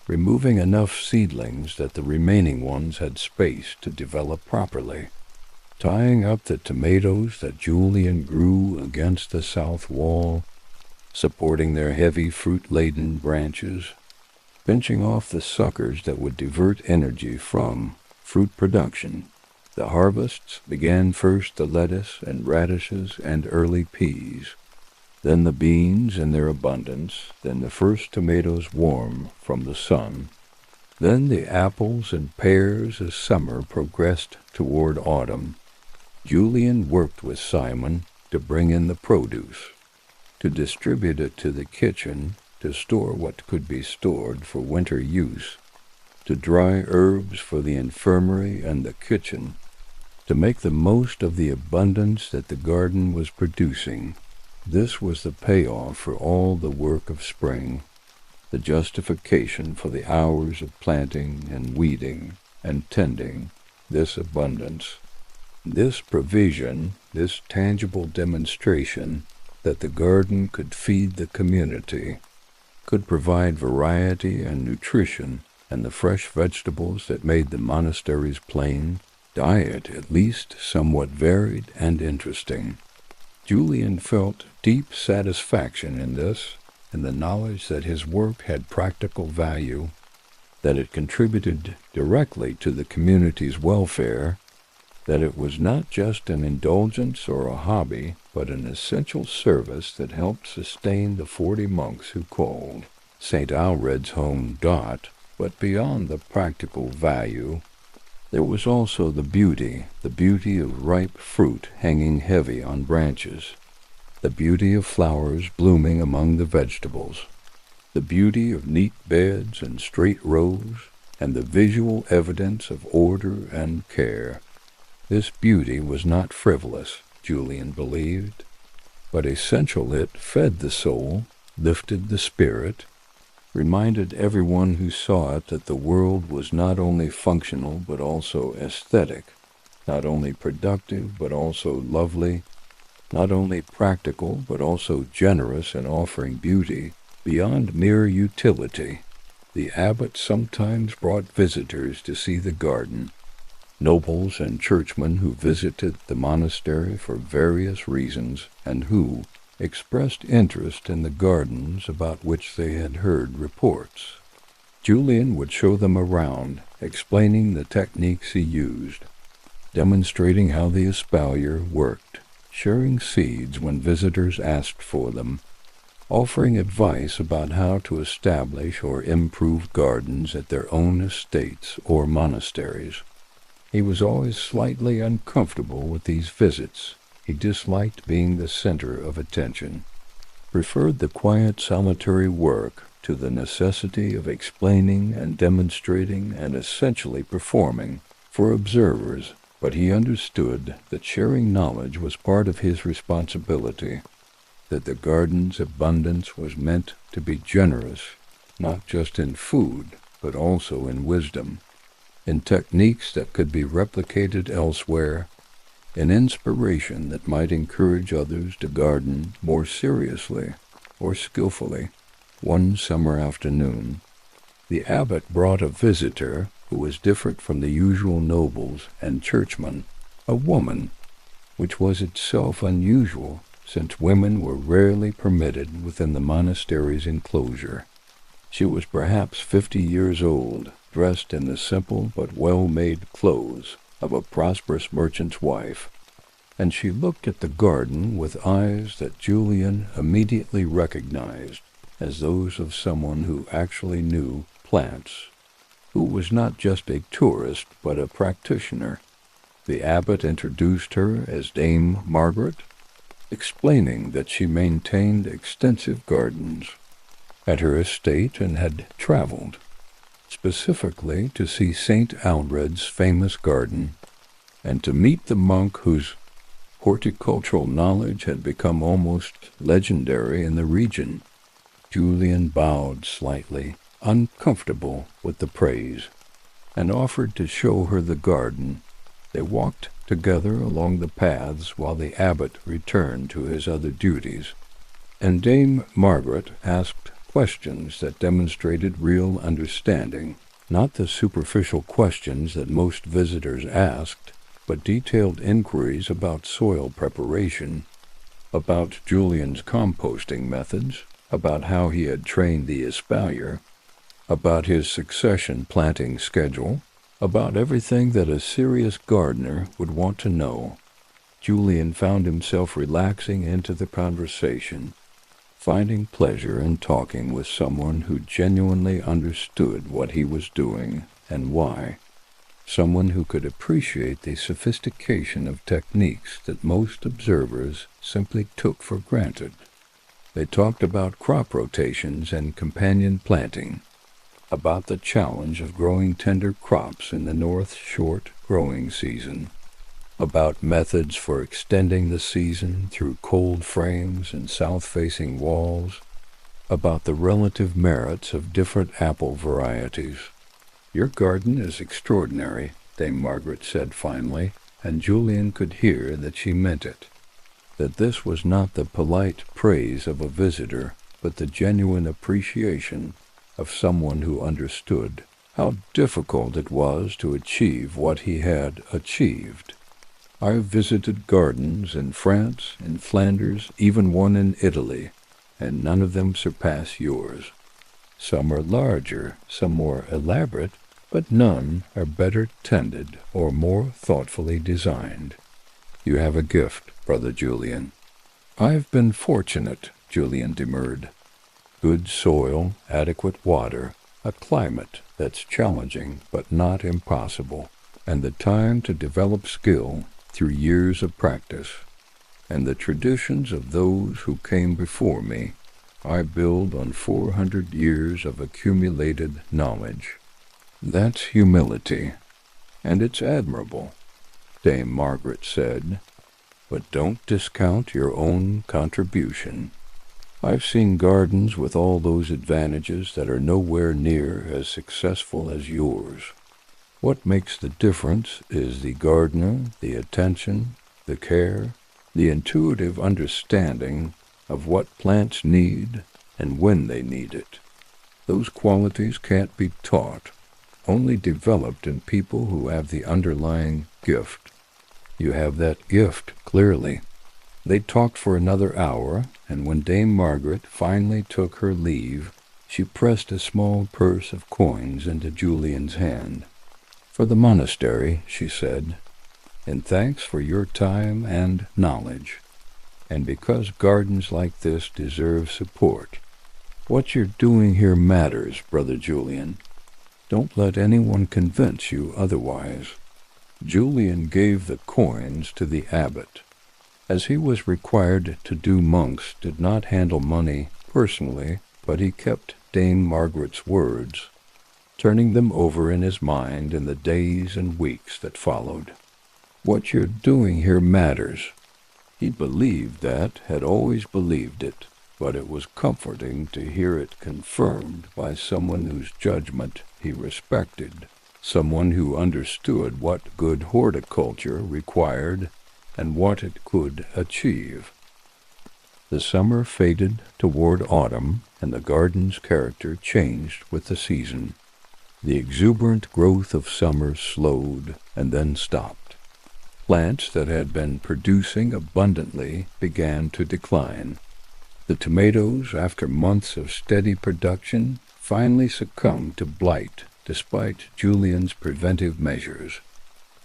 removing enough seedlings that the remaining ones had space to develop properly, tying up the tomatoes that Julian grew against the south wall, supporting their heavy fruit-laden branches, pinching off the suckers that would divert energy from fruit production. The harvests began first the lettuce and radishes and early peas, then the beans in their abundance, then the first tomatoes warm from the sun, then the apples and pears as summer progressed toward autumn. Julian worked with Simon to bring in the produce, to distribute it to the kitchen, to store what could be stored for winter use, to dry herbs for the infirmary and the kitchen, to make the most of the abundance that the garden was producing. This was the payoff for all the work of spring, the justification for the hours of planting and weeding and tending this abundance. This provision, this tangible demonstration that the garden could feed the community, could provide variety and nutrition and the fresh vegetables that made the monastery's plain diet at least somewhat varied and interesting. Julian felt deep satisfaction in this, and the knowledge that his work had practical value, that it contributed directly to the community's welfare, that it was not just an indulgence or a hobby, but an essential service that helped sustain the 40 monks who called St. Alred's home. But beyond the practical value, there was also the beauty of ripe fruit hanging heavy on branches, the beauty of flowers blooming among the vegetables, the beauty of neat beds and straight rows, and the visual evidence of order and care. This beauty was not frivolous, Julian believed, but essential. It fed the soul, lifted the spirit, reminded everyone who saw it that the world was not only functional but also aesthetic, not only productive but also lovely, not only practical but also generous in offering beauty beyond mere utility. The abbot sometimes brought visitors to see the garden, nobles and churchmen who visited the monastery for various reasons and who expressed interest in the gardens about which they had heard reports. Julian would show them around, explaining the techniques he used, demonstrating how the espalier worked, sharing seeds when visitors asked for them, offering advice about how to establish or improve gardens at their own estates or monasteries. He was always slightly uncomfortable with these visits. He disliked being the center of attention, preferred the quiet solitary work to the necessity of explaining and demonstrating and essentially performing for observers, but he understood that sharing knowledge was part of his responsibility. that the garden's abundance was meant to be generous, not just in food, but also in wisdom, in techniques that could be replicated elsewhere, in inspiration that might encourage others to garden more seriously or skillfully. One summer afternoon, the abbot brought a visitor who was different from the usual nobles and churchmen, a woman, which was itself unusual, since women were rarely permitted within the monastery's enclosure. She was perhaps 50 years old, dressed in the simple but well-made clothes of a prosperous merchant's wife, and she looked at the garden with eyes that Julian immediately recognized as those of someone who actually knew plants, who was not just a tourist but a practitioner. The abbot introduced her as Dame Margaret, explaining that she maintained extensive gardens at her estate and had traveled specifically to see St. Aldred's famous garden and to meet the monk whose horticultural knowledge had become almost legendary in the region. Julian bowed slightly, uncomfortable with the praise, and offered to show her the garden. They walked together along the paths while the abbot returned to his other duties, and Dame Margaret asked questions that demonstrated real understanding, not the superficial questions that most visitors asked, but detailed inquiries about soil preparation, about Julian's composting methods, about how he had trained the espalier, about his succession planting schedule, about everything that a serious gardener would want to know. Julian found himself relaxing into the conversation, finding pleasure in talking with someone who genuinely understood what he was doing and why, someone who could appreciate the sophistication of techniques that most observers simply took for granted. They talked about crop rotations and companion planting, about the challenge of growing tender crops in the North short growing season, about methods for extending the season through cold frames and south-facing walls, about the relative merits of different apple varieties. "Your garden is extraordinary," Dame Margaret said finally, and Julian could hear that she meant it, that this was not the polite praise of a visitor, but the genuine appreciation of someone who understood how difficult it was to achieve what he had achieved. "I've visited gardens in France, in Flanders, even one in Italy, and none of them surpass yours. Some are larger, some more elaborate, but none are better tended or more thoughtfully designed. You have a gift, Brother Julian." "I've been fortunate," Julian demurred. "Good soil, adequate water, a climate that's challenging but not impossible, and the time to develop skill through years of practice, and the traditions of those who came before me. I build on 400 years of accumulated knowledge." "That's humility, and it's admirable," Dame Margaret said, "but don't discount your own contribution. I've seen gardens with all those advantages that are nowhere near as successful as yours. What makes the difference is the gardener, the attention, the care, the intuitive understanding of what plants need and when they need it. Those qualities can't be taught, only developed in people who have the underlying gift. You have that gift, clearly." They talked for another hour, and when Dame Margaret finally took her leave, she pressed a small purse of coins into Julian's hand. "For the monastery," she said, "in thanks for your time and knowledge, and because gardens like this deserve support. What you're doing here matters, Brother Julian. Don't let anyone convince you otherwise." Julian gave the coins to the abbot. As he was required to do, monks did not handle money personally, but he kept Dame Margaret's words, turning them over in his mind in the days and weeks that followed. "What you're doing here matters. He believed that, had always believed it, but it was comforting to hear it confirmed by someone whose judgment he respected, someone who understood what good horticulture required and what it could achieve. The summer faded toward autumn, and the garden's character changed with the season. The exuberant growth of summer slowed and then stopped. Plants that had been producing abundantly began to decline. The tomatoes, after months of steady production, finally succumbed to blight despite Julian's preventive measures.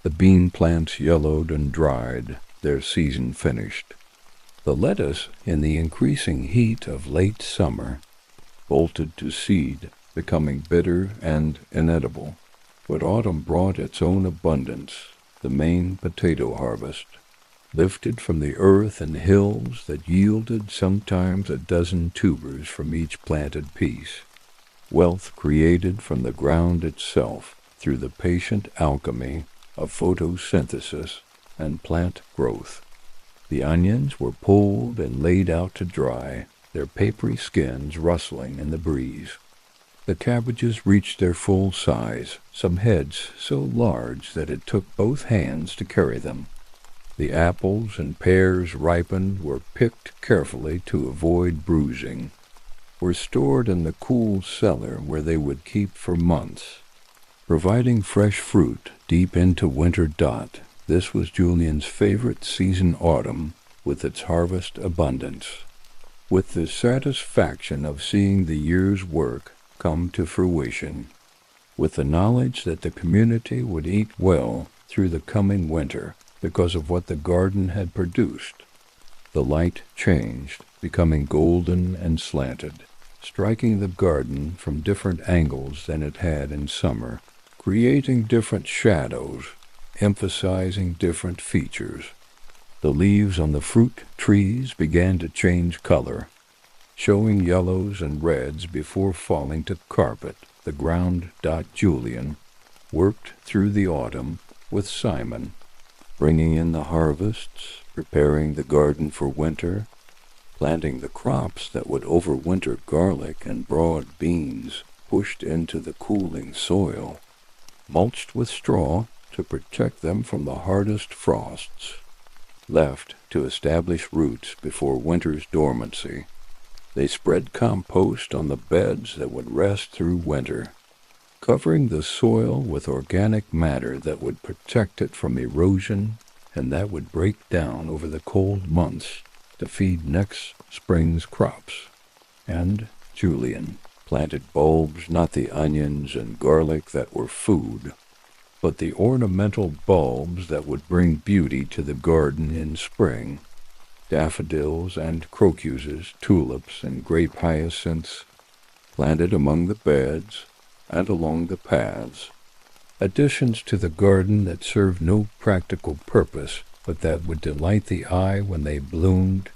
The bean plants yellowed and dried, their season finished. The lettuce, in the increasing heat of late summer, bolted to seed, becoming bitter and inedible. But autumn brought its own abundance, the main potato harvest, lifted from the earth and hills that yielded sometimes a dozen tubers from each planted piece. Wealth created from the ground itself through the patient alchemy of photosynthesis and plant growth. The onions were pulled and laid out to dry, their papery skins rustling in the breeze. The cabbages reached their full size, some heads so large that it took both hands to carry them. The apples and pears ripened were picked carefully to avoid bruising, were stored in the cool cellar where they would keep for months. Providing fresh fruit deep into winter dot, this was Julian's favorite season, autumn, with its harvest abundance. With the satisfaction of seeing the year's work come to fruition, with the knowledge that the community would eat well through the coming winter because of what the garden had produced. The light changed, becoming golden and slanted, striking the garden from different angles than it had in summer, creating different shadows, emphasizing different features. The leaves on the fruit trees began to change color, showing yellows and reds before falling to carpet. The ground. Julian worked through the autumn with Simon, bringing in the harvests, preparing the garden for winter, planting the crops that would overwinter: garlic and broad beans pushed into the cooling soil, mulched with straw to protect them from the hardest frosts, left to establish roots before winter's dormancy. They spread compost on the beds that would rest through winter, covering the soil with organic matter that would protect it from erosion and that would break down over the cold months to feed next spring's crops. And Julian planted bulbs, not the onions and garlic that were food, but the ornamental bulbs that would bring beauty to the garden in spring. Daffodils and crocuses, tulips and grape hyacinths, planted among the beds and along the paths. Additions to the garden that served no practical purpose, but that would delight the eye when they bloomed,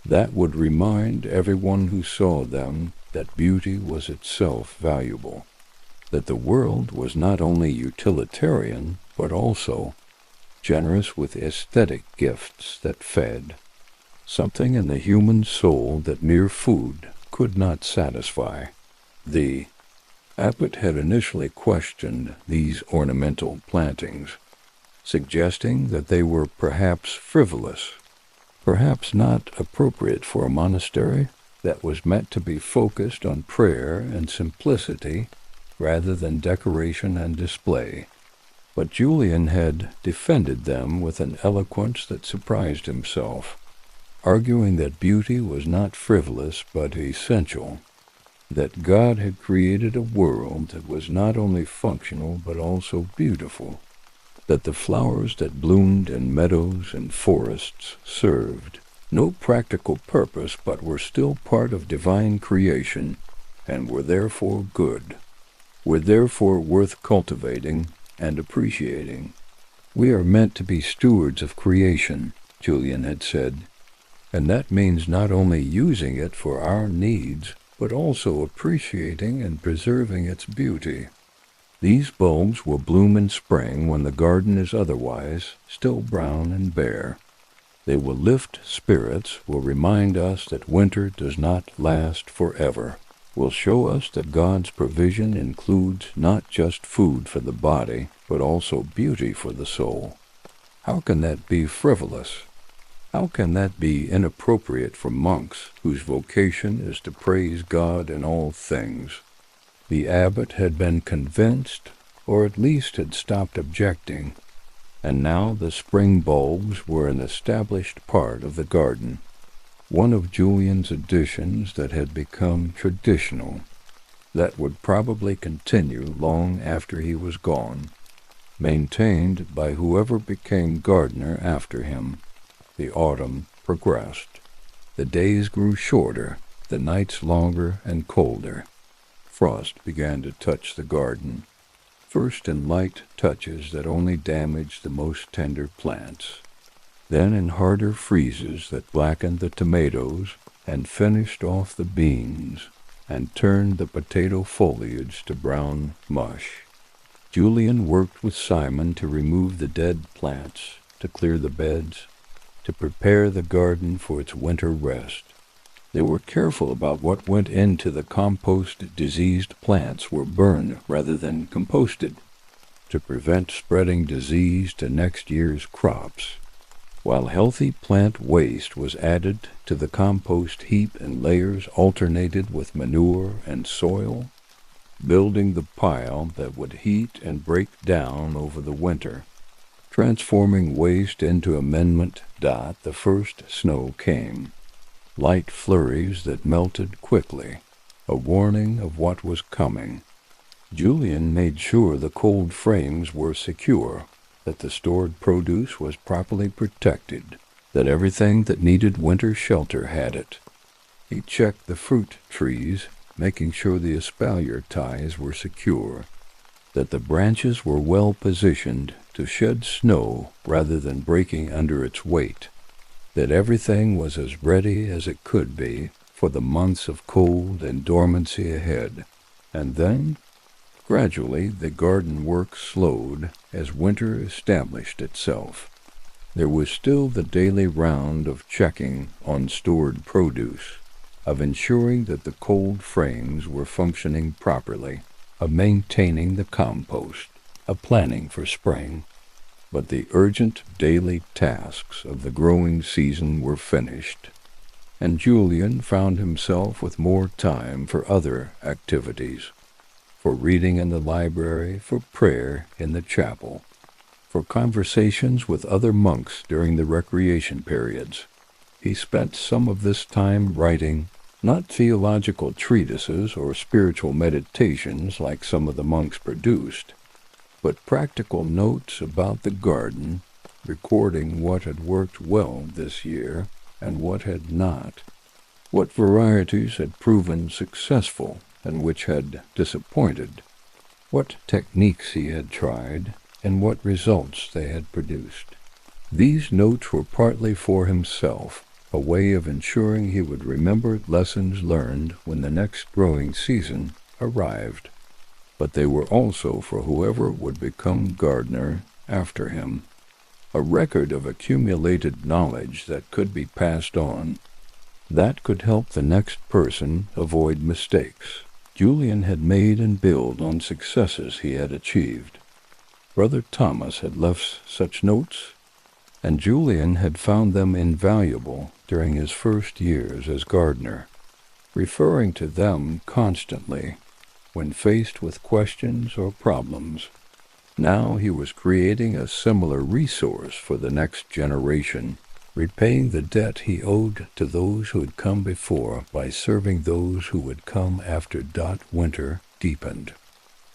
that would remind everyone who saw them that beauty was itself valuable, that the world was not only utilitarian, but also generous with aesthetic gifts that fed, something in the human soul that mere food could not satisfy. The abbot had initially questioned these ornamental plantings, suggesting that they were perhaps frivolous, perhaps not appropriate for a monastery that was meant to be focused on prayer and simplicity rather than decoration and display. But Julian had defended them with an eloquence that surprised himself, arguing that beauty was not frivolous but essential, that God had created a world that was not only functional but also beautiful, that the flowers that bloomed in meadows and forests served no practical purpose but were still part of divine creation and were therefore good, were therefore worth cultivating and appreciating. We are meant to be stewards of creation, Julian had said, and that means not only using it for our needs, but also appreciating and preserving its beauty. These bulbs will bloom in spring when the garden is otherwise still brown and bare. They will lift spirits, will remind us that winter does not last forever, will show us that God's provision includes not just food for the body, but also beauty for the soul. How can that be frivolous? How can that be inappropriate for monks whose vocation is to praise God in all things? The abbot had been convinced, or at least had stopped objecting, and now the spring bulbs were an established part of the garden, one of Julian's additions that had become traditional, that would probably continue long after he was gone, maintained by whoever became gardener after him. The autumn progressed. The days grew shorter, the nights longer and colder. Frost began to touch the garden, first in light touches that only damaged the most tender plants, then in harder freezes that blackened the tomatoes and finished off the beans and turned the potato foliage to brown mush. Julian worked with Simon to remove the dead plants, to clear the beds, to prepare the garden for its winter rest. They were careful about what went into the compost. Diseased plants were burned rather than composted to prevent spreading disease to next year's crops, while healthy plant waste was added to the compost heap in layers alternated with manure and soil, building the pile that would heat and break down over the winter. Transforming waste into amendment. The first snow came. Light flurries that melted quickly, a warning of what was coming. Julian made sure the cold frames were secure, that the stored produce was properly protected, that everything that needed winter shelter had it. He checked the fruit trees, making sure the espalier ties were secure, that the branches were well positioned to shed snow rather than breaking under its weight, that everything was as ready as it could be for the months of cold and dormancy ahead. And then, gradually, the garden work slowed as winter established itself. There was still the daily round of checking on stored produce, of ensuring that the cold frames were functioning properly, of maintaining the compost, of planning for spring. But the urgent daily tasks of the growing season were finished, and Julian found himself with more time for other activities, for reading in the library, for prayer in the chapel, for conversations with other monks during the recreation periods. He spent some of this time writing, not theological treatises or spiritual meditations like some of the monks produced, but practical notes about the garden, recording what had worked well this year and what had not, what varieties had proven successful and which had disappointed, what techniques he had tried, and what results they had produced. These notes were partly for himself, a way of ensuring he would remember lessons learned when the next growing season arrived, but they were also for whoever would become gardener after him, a record of accumulated knowledge that could be passed on, that could help the next person avoid mistakes. Julian had made and built on successes he had achieved. Brother Thomas had left such notes, and Julian had found them invaluable during his first years as gardener, referring to them constantly when faced with questions or problems. Now he was creating a similar resource for the next generation, repaying the debt he owed to those who had come before by serving those who would come after. Winter deepened.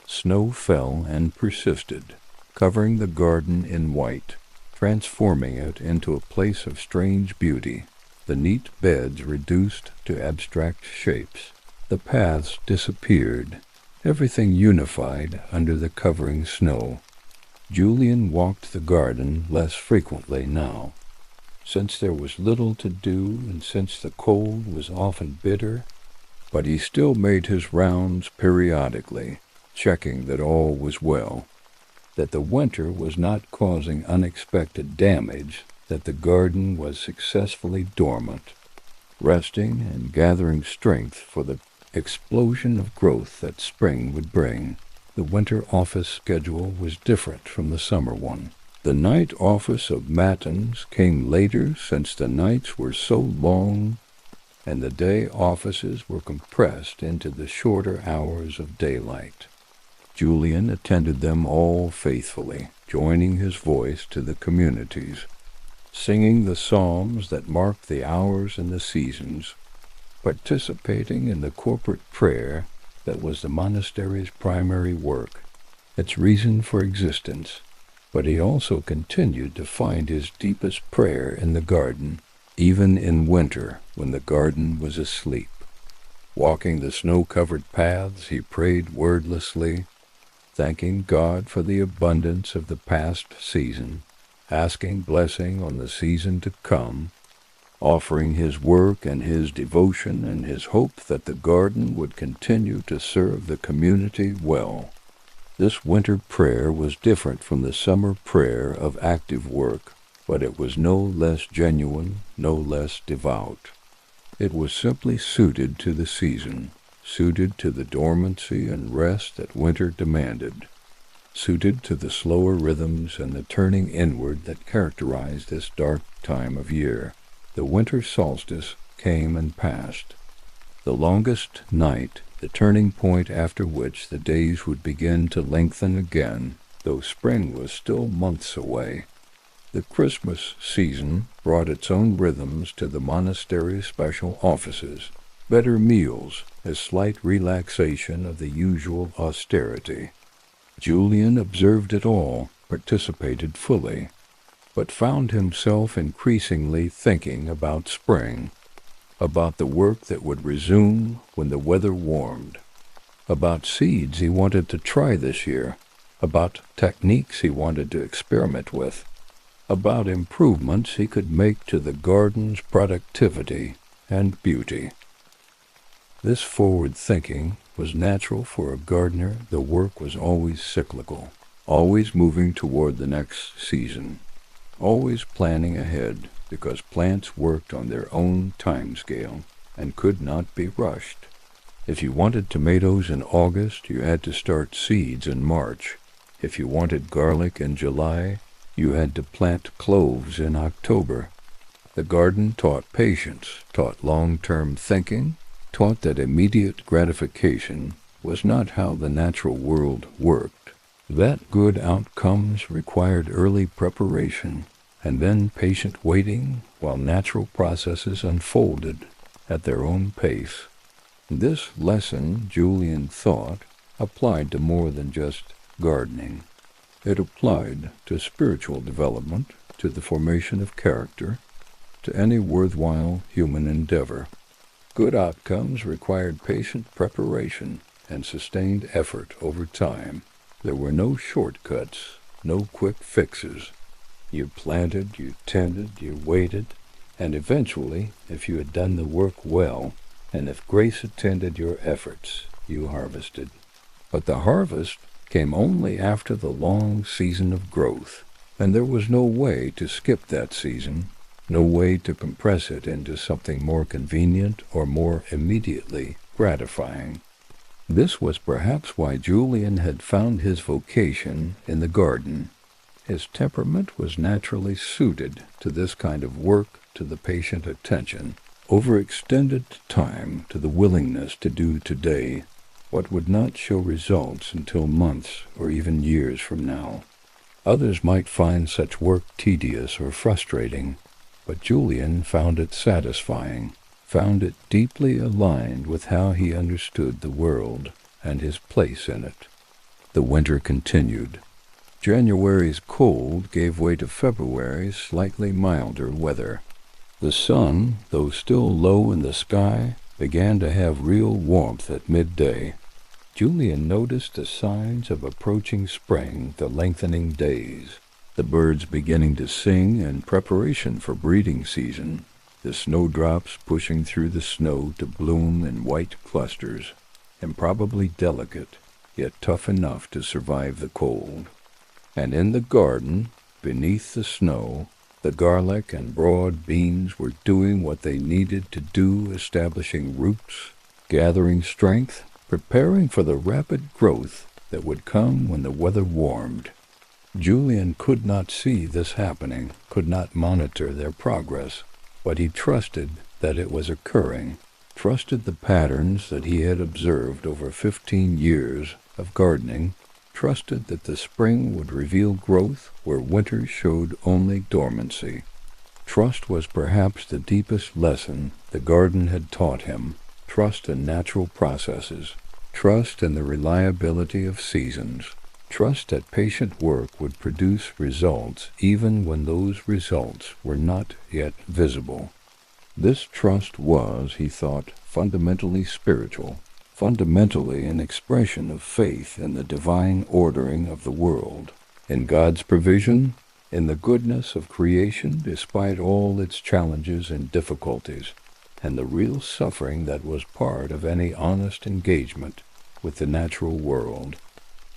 Snow fell and persisted, covering the garden in white, transforming it into a place of strange beauty. The neat beds reduced to abstract shapes. The paths disappeared, everything unified under the covering snow. Julian walked the garden less frequently now, since there was little to do and since the cold was often bitter, but he still made his rounds periodically, checking that all was well, that the winter was not causing unexpected damage, that the garden was successfully dormant, resting and gathering strength for the explosion of growth that spring would bring. The winter office schedule was different from the summer one. The night office of matins came later, since the nights were so long and the day offices were compressed into the shorter hours of daylight. Julian attended them all faithfully, joining his voice to the community's, singing the psalms that marked the hours and the seasons, participating in the corporate prayer that was the monastery's primary work, its reason for existence. But he also continued to find his deepest prayer in the garden, even in winter when the garden was asleep. Walking the snow-covered paths, he prayed wordlessly, thanking God for the abundance of the past season, asking blessing on the season to come, offering his work and his devotion and his hope that the garden would continue to serve the community well. This winter prayer was different from the summer prayer of active work, but it was no less genuine, no less devout. It was simply suited to the season, suited to the dormancy and rest that winter demanded, suited to the slower rhythms and the turning inward that characterized this dark time of year. The winter solstice came and passed, the longest night, the turning point after which the days would begin to lengthen again, though spring was still months away. The Christmas season brought its own rhythms to the monastery's special offices, better meals, a slight relaxation of the usual austerity. Julian observed it all, participated fully, but found himself increasingly thinking about spring, about the work that would resume when the weather warmed, about seeds he wanted to try this year, about techniques he wanted to experiment with, about improvements he could make to the garden's productivity and beauty. This forward thinking was natural for a gardener. The work was always cyclical, always moving toward the next season, always planning ahead, because plants worked on their own time scale and could not be rushed. If you wanted tomatoes in August, you had to start seeds in March. If you wanted garlic in July, you had to plant cloves in October. The garden taught patience, taught long-term thinking, taught that immediate gratification was not how the natural world worked, that good outcomes required early preparation and then patient waiting while natural processes unfolded at their own pace. This lesson, Julian thought, applied to more than just gardening. It applied to spiritual development, to the formation of character, to any worthwhile human endeavor. Good outcomes required patient preparation and sustained effort over time. There were no shortcuts, no quick fixes. You planted, you tended, you waited, and eventually, if you had done the work well, and if grace attended your efforts, you harvested. But the harvest came only after the long season of growth, and there was no way to skip that season, no way to compress it into something more convenient or more immediately gratifying. This was perhaps why Julian had found his vocation in the garden. His temperament was naturally suited to this kind of work, to the patient attention, overextended time, to the willingness to do today what would not show results until months or even years from now. Others might find such work tedious or frustrating, but Julian found it satisfying, found it deeply aligned with how he understood the world and his place in it. The winter continued. January's cold gave way to February's slightly milder weather. The sun, though still low in the sky, began to have real warmth at midday. Julian noticed the signs of approaching spring, the lengthening days, the birds beginning to sing in preparation for breeding season, the snowdrops pushing through the snow to bloom in white clusters, improbably delicate, yet tough enough to survive the cold. And in the garden, beneath the snow, The garlic and broad beans were doing what they needed to do, establishing roots, gathering strength, preparing for the rapid growth that would come when the weather warmed. Julian could not see this happening, could not monitor their progress, but he trusted that it was occurring, trusted the patterns that he had observed over 15 years of gardening, trusted that the spring would reveal growth where winter showed only dormancy. Trust was perhaps the deepest lesson the garden had taught him, trust in natural processes, trust in the reliability of seasons, trust that patient work would produce results even when those results were not yet visible. This trust was, he thought, fundamentally spiritual, fundamentally an expression of faith in the divine ordering of the world, in God's provision, in the goodness of creation despite all its challenges and difficulties, and the real suffering that was part of any honest engagement with the natural world,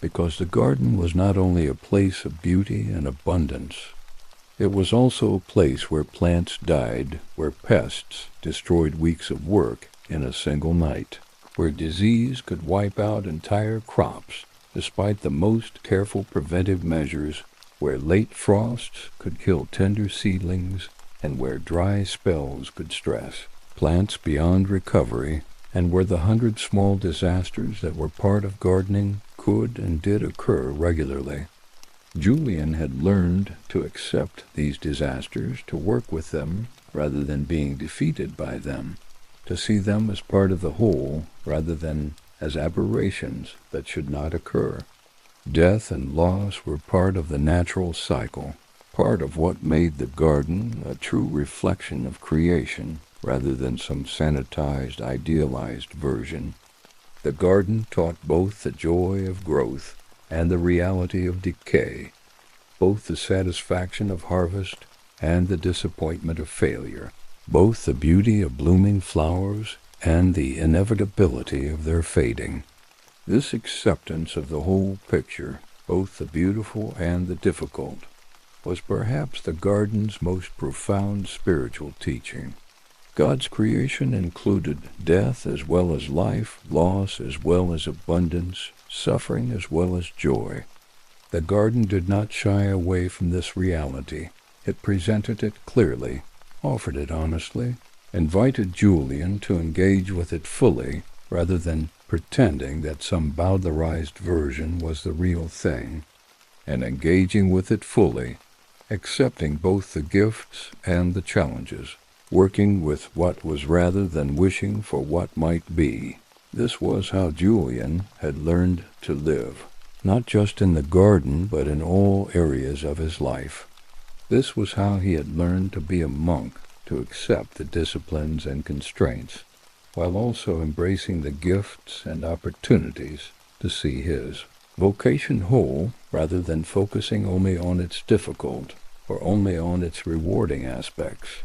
because the garden was not only a place of beauty and abundance, it was also a place where plants died, where pests destroyed weeks of work in a single night, where disease could wipe out entire crops despite the most careful preventive measures, where late frosts could kill tender seedlings, and where dry spells could stress plants beyond recovery, and where the 100 small disasters that were part of gardening could and did occur regularly. Julian had learned to accept these disasters, to work with them rather than being defeated by them, to see them as part of the whole rather than as aberrations that should not occur. Death and loss were part of the natural cycle, part of what made the garden a true reflection of creation rather than some sanitized, idealized version. The garden taught both the joy of growth and the reality of decay, both the satisfaction of harvest and the disappointment of failure, both the beauty of blooming flowers and the inevitability of their fading. This acceptance of the whole picture, both the beautiful and the difficult, was perhaps the garden's most profound spiritual teaching. God's creation included death as well as life, loss as well as abundance, suffering as well as joy. The garden did not shy away from this reality. It presented it clearly, offered it honestly, invited Julian to engage with it fully rather than pretending that some bowdlerized version was the real thing, and engaging with it fully, accepting both the gifts and the challenges, working with what was rather than wishing for what might be. This was how Julian had learned to live, not just in the garden but in all areas of his life. This was how he had learned to be a monk, to accept the disciplines and constraints, while also embracing the gifts and opportunities to see his vocation whole rather than focusing only on its difficult or only on its rewarding aspects.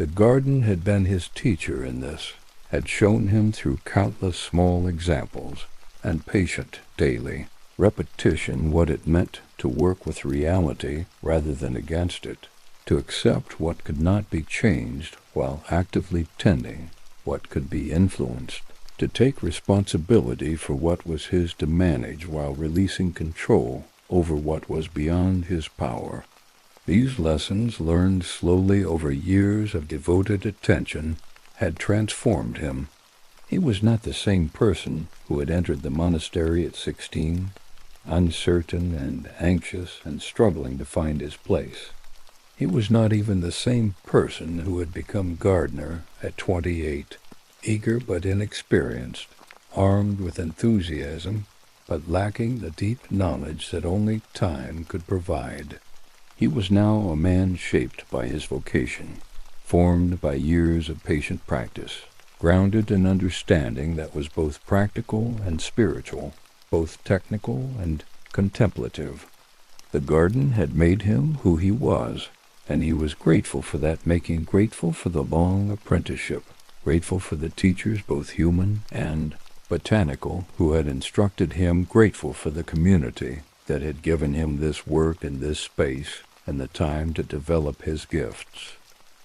The garden had been his teacher in this, had shown him through countless small examples and patient daily repetition what it meant to work with reality rather than against it, to accept what could not be changed while actively tending what could be influenced, to take responsibility for what was his to manage while releasing control over what was beyond his power. These lessons, learned slowly over years of devoted attention, had transformed him. He was not the same person who had entered the monastery at 16, uncertain and anxious and struggling to find his place. He was not even the same person who had become gardener at 28, eager but inexperienced, armed with enthusiasm, but lacking the deep knowledge that only time could provide. He was now a man shaped by his vocation, formed by years of patient practice, grounded in understanding that was both practical and spiritual, both technical and contemplative. The garden had made him who he was, and he was grateful for that making, grateful for the long apprenticeship, grateful for the teachers both human and botanical who had instructed him, grateful for the community that had given him this work in this space and the time to develop his gifts.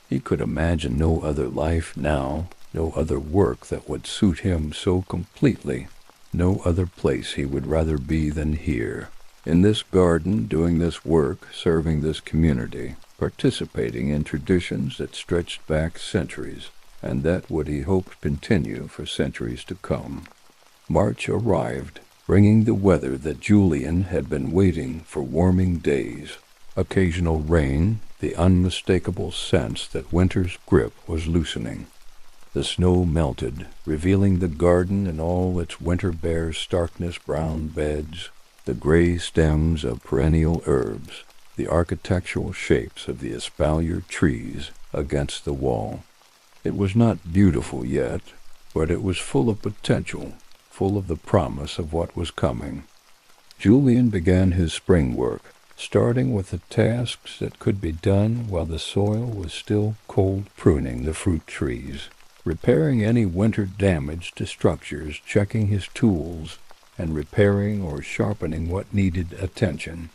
He could imagine no other life now, no other work that would suit him so completely, no other place he would rather be than here, in this garden, doing this work, serving this community, participating in traditions that stretched back centuries, and that would, he hoped, continue for centuries to come. March arrived, bringing the weather that Julian had been waiting for, warming days, occasional rain, the unmistakable sense that winter's grip was loosening. The snow melted, revealing the garden in all its winter-bare starkness, brown beds, the gray stems of perennial herbs, the architectural shapes of the espalier trees against the wall. It was not beautiful yet, but it was full of potential, full of the promise of what was coming. Julian began his spring work, starting with the tasks that could be done while the soil was still cold, pruning the fruit trees, repairing any winter damage to structures, checking his tools, and repairing or sharpening what needed attention.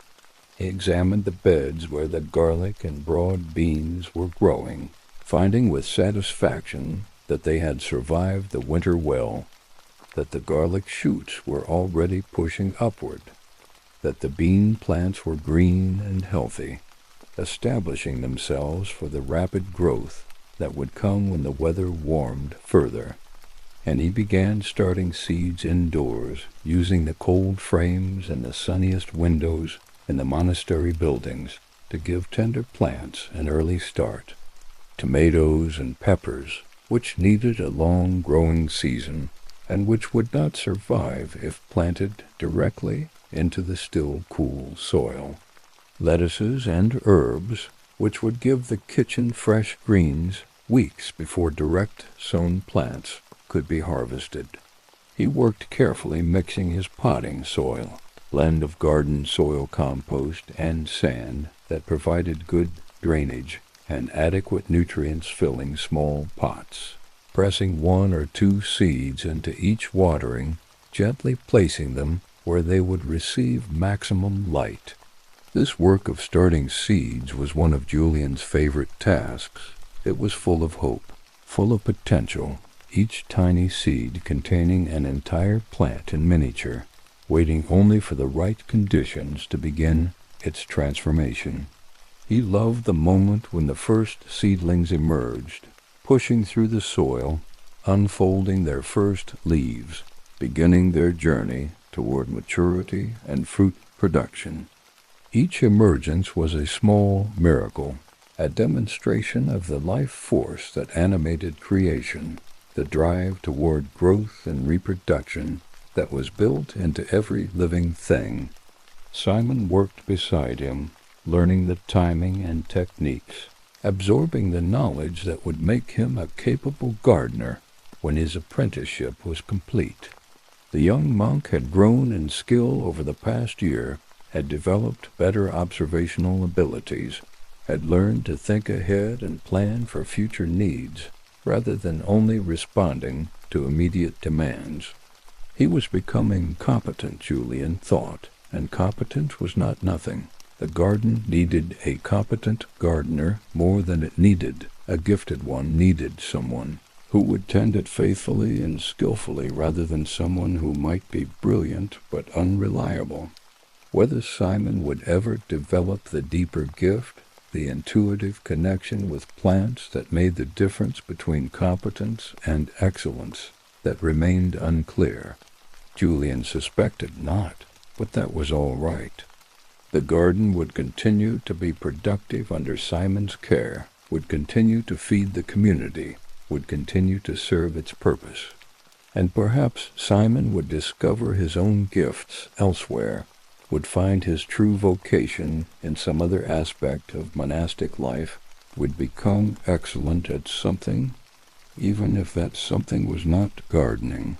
He examined the beds where the garlic and broad beans were growing, finding with satisfaction that they had survived the winter well, that the garlic shoots were already pushing upward, that the bean plants were green and healthy, establishing themselves for the rapid growth that would come when the weather warmed further. And he began starting seeds indoors, using the cold frames and the sunniest windows in the monastery buildings to give tender plants an early start. Tomatoes and peppers, which needed a long growing season, and which would not survive if planted directly into the still cool soil. Lettuces and herbs, which would give the kitchen fresh greens weeks before direct sown plants could be harvested. He worked carefully mixing his potting soil, blend of garden soil compost and sand that provided good drainage and adequate nutrients, filling small pots, pressing 1 or 2 seeds into each watering, gently placing them where they would receive maximum light. This work of starting seeds was one of Julian's favorite tasks. It was full of hope, full of potential, each tiny seed containing an entire plant in miniature, waiting only for the right conditions to begin its transformation. He loved the moment when the first seedlings emerged, pushing through the soil, unfolding their first leaves, beginning their journey toward maturity and fruit production. Each emergence was a small miracle, a demonstration of the life force that animated creation, the drive toward growth and reproduction that was built into every living thing. Simon worked beside him, learning the timing and techniques, absorbing the knowledge that would make him a capable gardener when his apprenticeship was complete. The young monk had grown in skill over the past year, had developed better observational abilities, had learned to think ahead and plan for future needs, rather than only responding to immediate demands. He was becoming competent, Julian thought, and competent was not nothing. The garden needed a competent gardener more than it needed a gifted one needed someone who would tend it faithfully and skillfully rather than someone who might be brilliant but unreliable. Whether Simon would ever develop the deeper gift, the intuitive connection with plants that made the difference between competence and excellence, that remained unclear. Julian suspected not, but that was all right. The garden would continue to be productive under Simon's care, would continue to feed the community, would continue to serve its purpose. And perhaps Simon would discover his own gifts elsewhere, would find his true vocation in some other aspect of monastic life, would become excellent at something, even if that something was not gardening.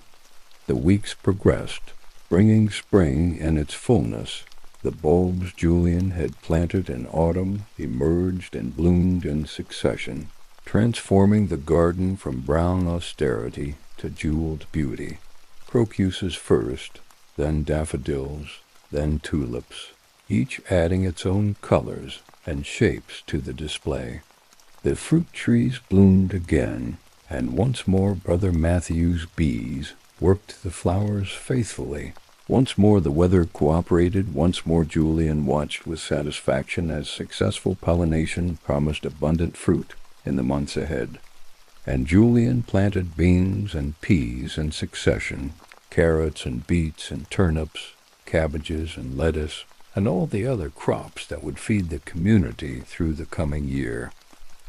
The weeks progressed, bringing spring in its fullness. The bulbs Julian had planted in autumn emerged and bloomed in succession, transforming the garden from brown austerity to jeweled beauty. Crocuses first, then daffodils, then tulips, each adding its own colors and shapes to the display. The fruit trees bloomed again, and once more Brother Matthew's bees worked the flowers faithfully. Once more the weather cooperated, once more Julian watched with satisfaction as successful pollination promised abundant fruit in the months ahead. And Julian planted beans and peas in succession, carrots and beets and turnips, cabbages and lettuce, and all the other crops that would feed the community through the coming year.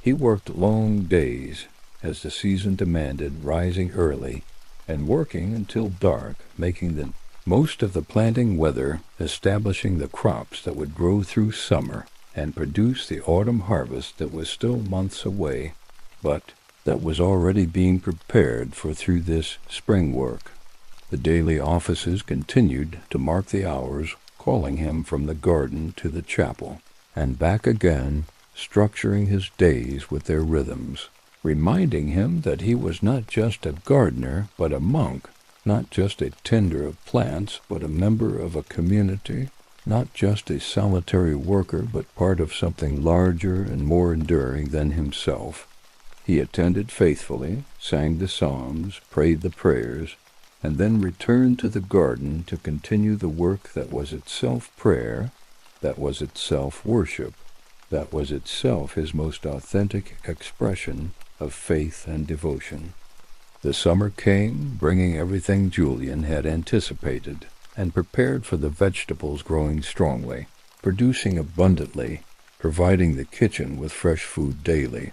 He worked long days, as the season demanded, rising early and working until dark, making the most of the planting weather, establishing the crops that would grow through summer and produce the autumn harvest that was still months away, but that was already being prepared for through this spring work. The daily offices continued to mark the hours, calling him from the garden to the chapel, and back again, structuring his days with their rhythms, reminding him that he was not just a gardener, but a monk, not just a tender of plants, but a member of a community, not just a solitary worker, but part of something larger and more enduring than himself. He attended faithfully, sang the psalms, prayed the prayers, and then returned to the garden to continue the work that was itself prayer, that was itself worship, that was itself his most authentic expression of faith and devotion. The summer came, bringing everything Julian had anticipated, and prepared for the vegetables growing strongly, producing abundantly, providing the kitchen with fresh food daily,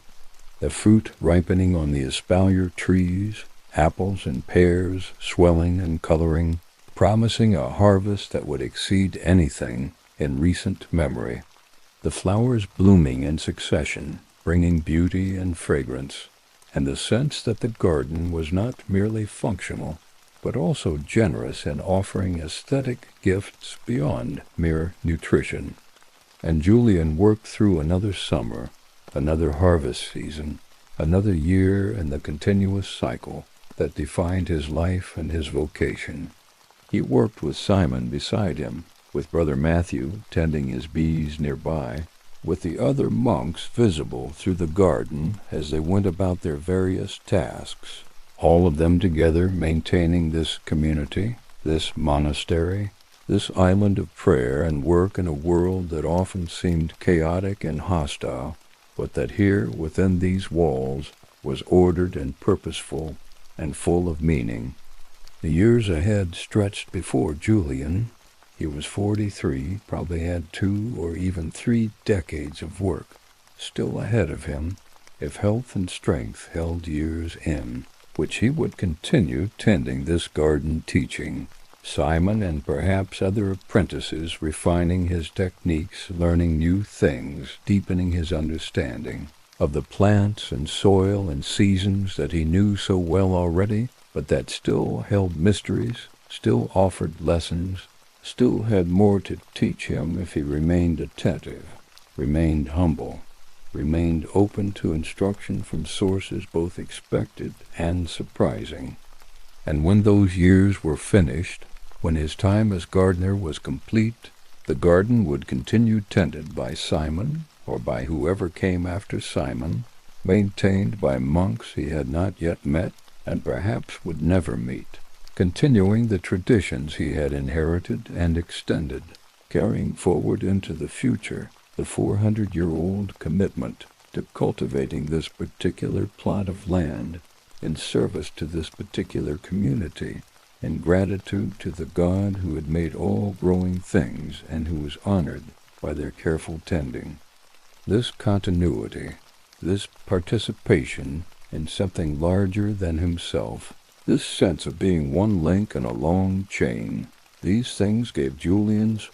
the fruit ripening on the espalier trees, apples and pears swelling and coloring, promising a harvest that would exceed anything in recent memory, the flowers blooming in succession, bringing beauty and fragrance, and the sense that the garden was not merely functional, but also generous in offering aesthetic gifts beyond mere nutrition. And Julian worked through another summer, another harvest season, another year in the continuous cycle that defined his life and his vocation. He worked with Simon beside him, with Brother Matthew tending his bees nearby, with the other monks visible through the garden as they went about their various tasks, all of them together maintaining this community, this monastery, this island of prayer and work in a world that often seemed chaotic and hostile, but that here within these walls was ordered and purposeful and full of meaning. The years ahead stretched before Julian. He was 43, probably had 2 or even 3 decades of work still ahead of him, if health and strength held years in, which he would continue tending this garden teaching, Simon and perhaps other apprentices refining his techniques, learning new things, deepening his understanding of the plants and soil and seasons that he knew so well already, but that still held mysteries, still offered lessons, still had more to teach him if he remained attentive, remained humble, remained open to instruction from sources both expected and surprising. And when those years were finished, when his time as gardener was complete, the garden would continue tended by Simon, or by whoever came after Simon, maintained by monks he had not yet met and perhaps would never meet, continuing the traditions he had inherited and extended, carrying forward into the future the 400-year-old commitment to cultivating this particular plot of land in service to this particular community, in gratitude to the God who had made all growing things and who was honored by their careful tending. This continuity, this participation in something larger than himself, this sense of being one link in a long chain, these things gave Julian's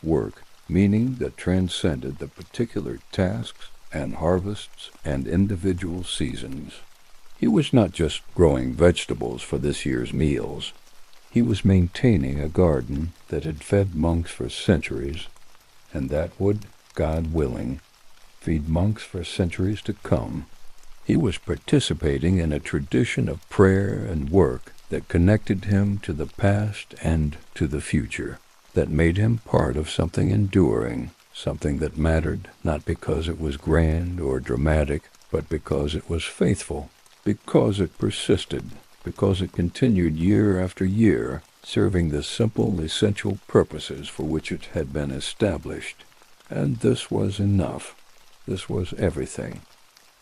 work meaning that transcended the particular tasks and harvests and individual seasons. He was not just growing vegetables for this year's meals. He was maintaining a garden that had fed monks for centuries, and that would, God willing, feed monks for centuries to come. He was participating in a tradition of prayer and work that connected him to the past and to the future. that made him part of something enduring, something that mattered not because it was grand or dramatic, but because it was faithful, because it persisted, because it continued year after year, serving the simple, essential purposes for which it had been established. And this was enough. This was everything.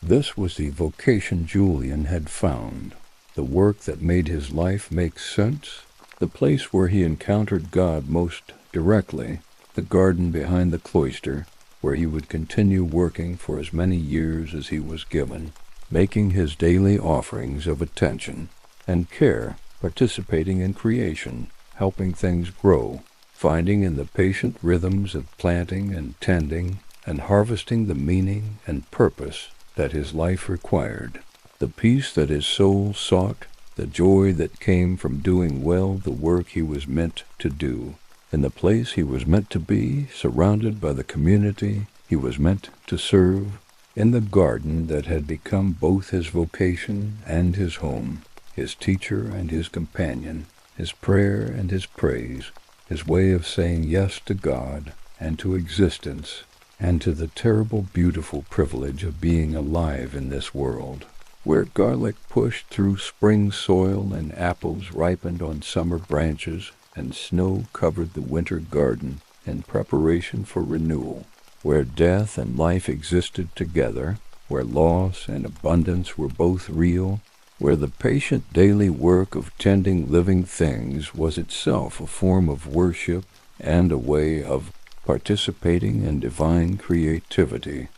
This was the vocation Julian had found, the work that made his life make sense, the place where he encountered God most directly, the garden behind the cloister, where he would continue working for as many years as he was given, making his daily offerings of attention and care, participating in creation, helping things grow, finding in the patient rhythms of planting and tending and harvesting the meaning and purpose that his life required, the peace that his soul sought, the joy that came from doing well the work he was meant to do, in the place he was meant to be, surrounded by the community he was meant to serve, in the garden that had become both his vocation and his home, his teacher and his companion, his prayer and his praise, his way of saying yes to God and to existence, and to the terrible, beautiful privilege of being alive in this world, where garlic pushed through spring soil and apples ripened on summer branches and snow covered the winter garden in preparation for renewal, where death and life existed together, where loss and abundance were both real, where the patient daily work of tending living things was itself a form of worship and a way of participating in divine creativity,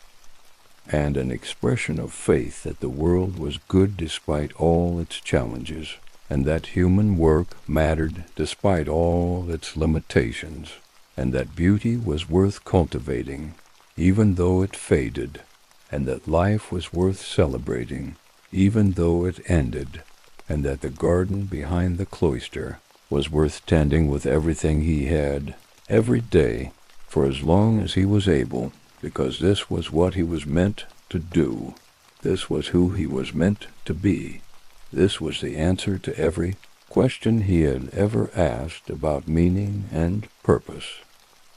and an expression of faith that the world was good despite all its challenges, and that human work mattered despite all its limitations, and that beauty was worth cultivating, even though it faded, and that life was worth celebrating, even though it ended, and that the garden behind the cloister was worth tending with everything he had, every day, for as long as he was able, because this was what he was meant to do. This was who he was meant to be. This was the answer to every question he had ever asked about meaning and purpose,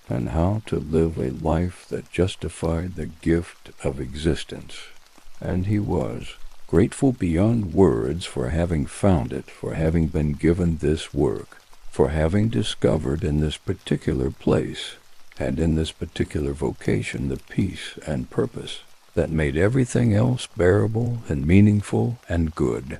and how to live a life that justified the gift of existence. And he was grateful beyond words for having found it, for having been given this work, for having discovered in this particular place and in this particular vocation the peace and purpose that made everything else bearable and meaningful and good.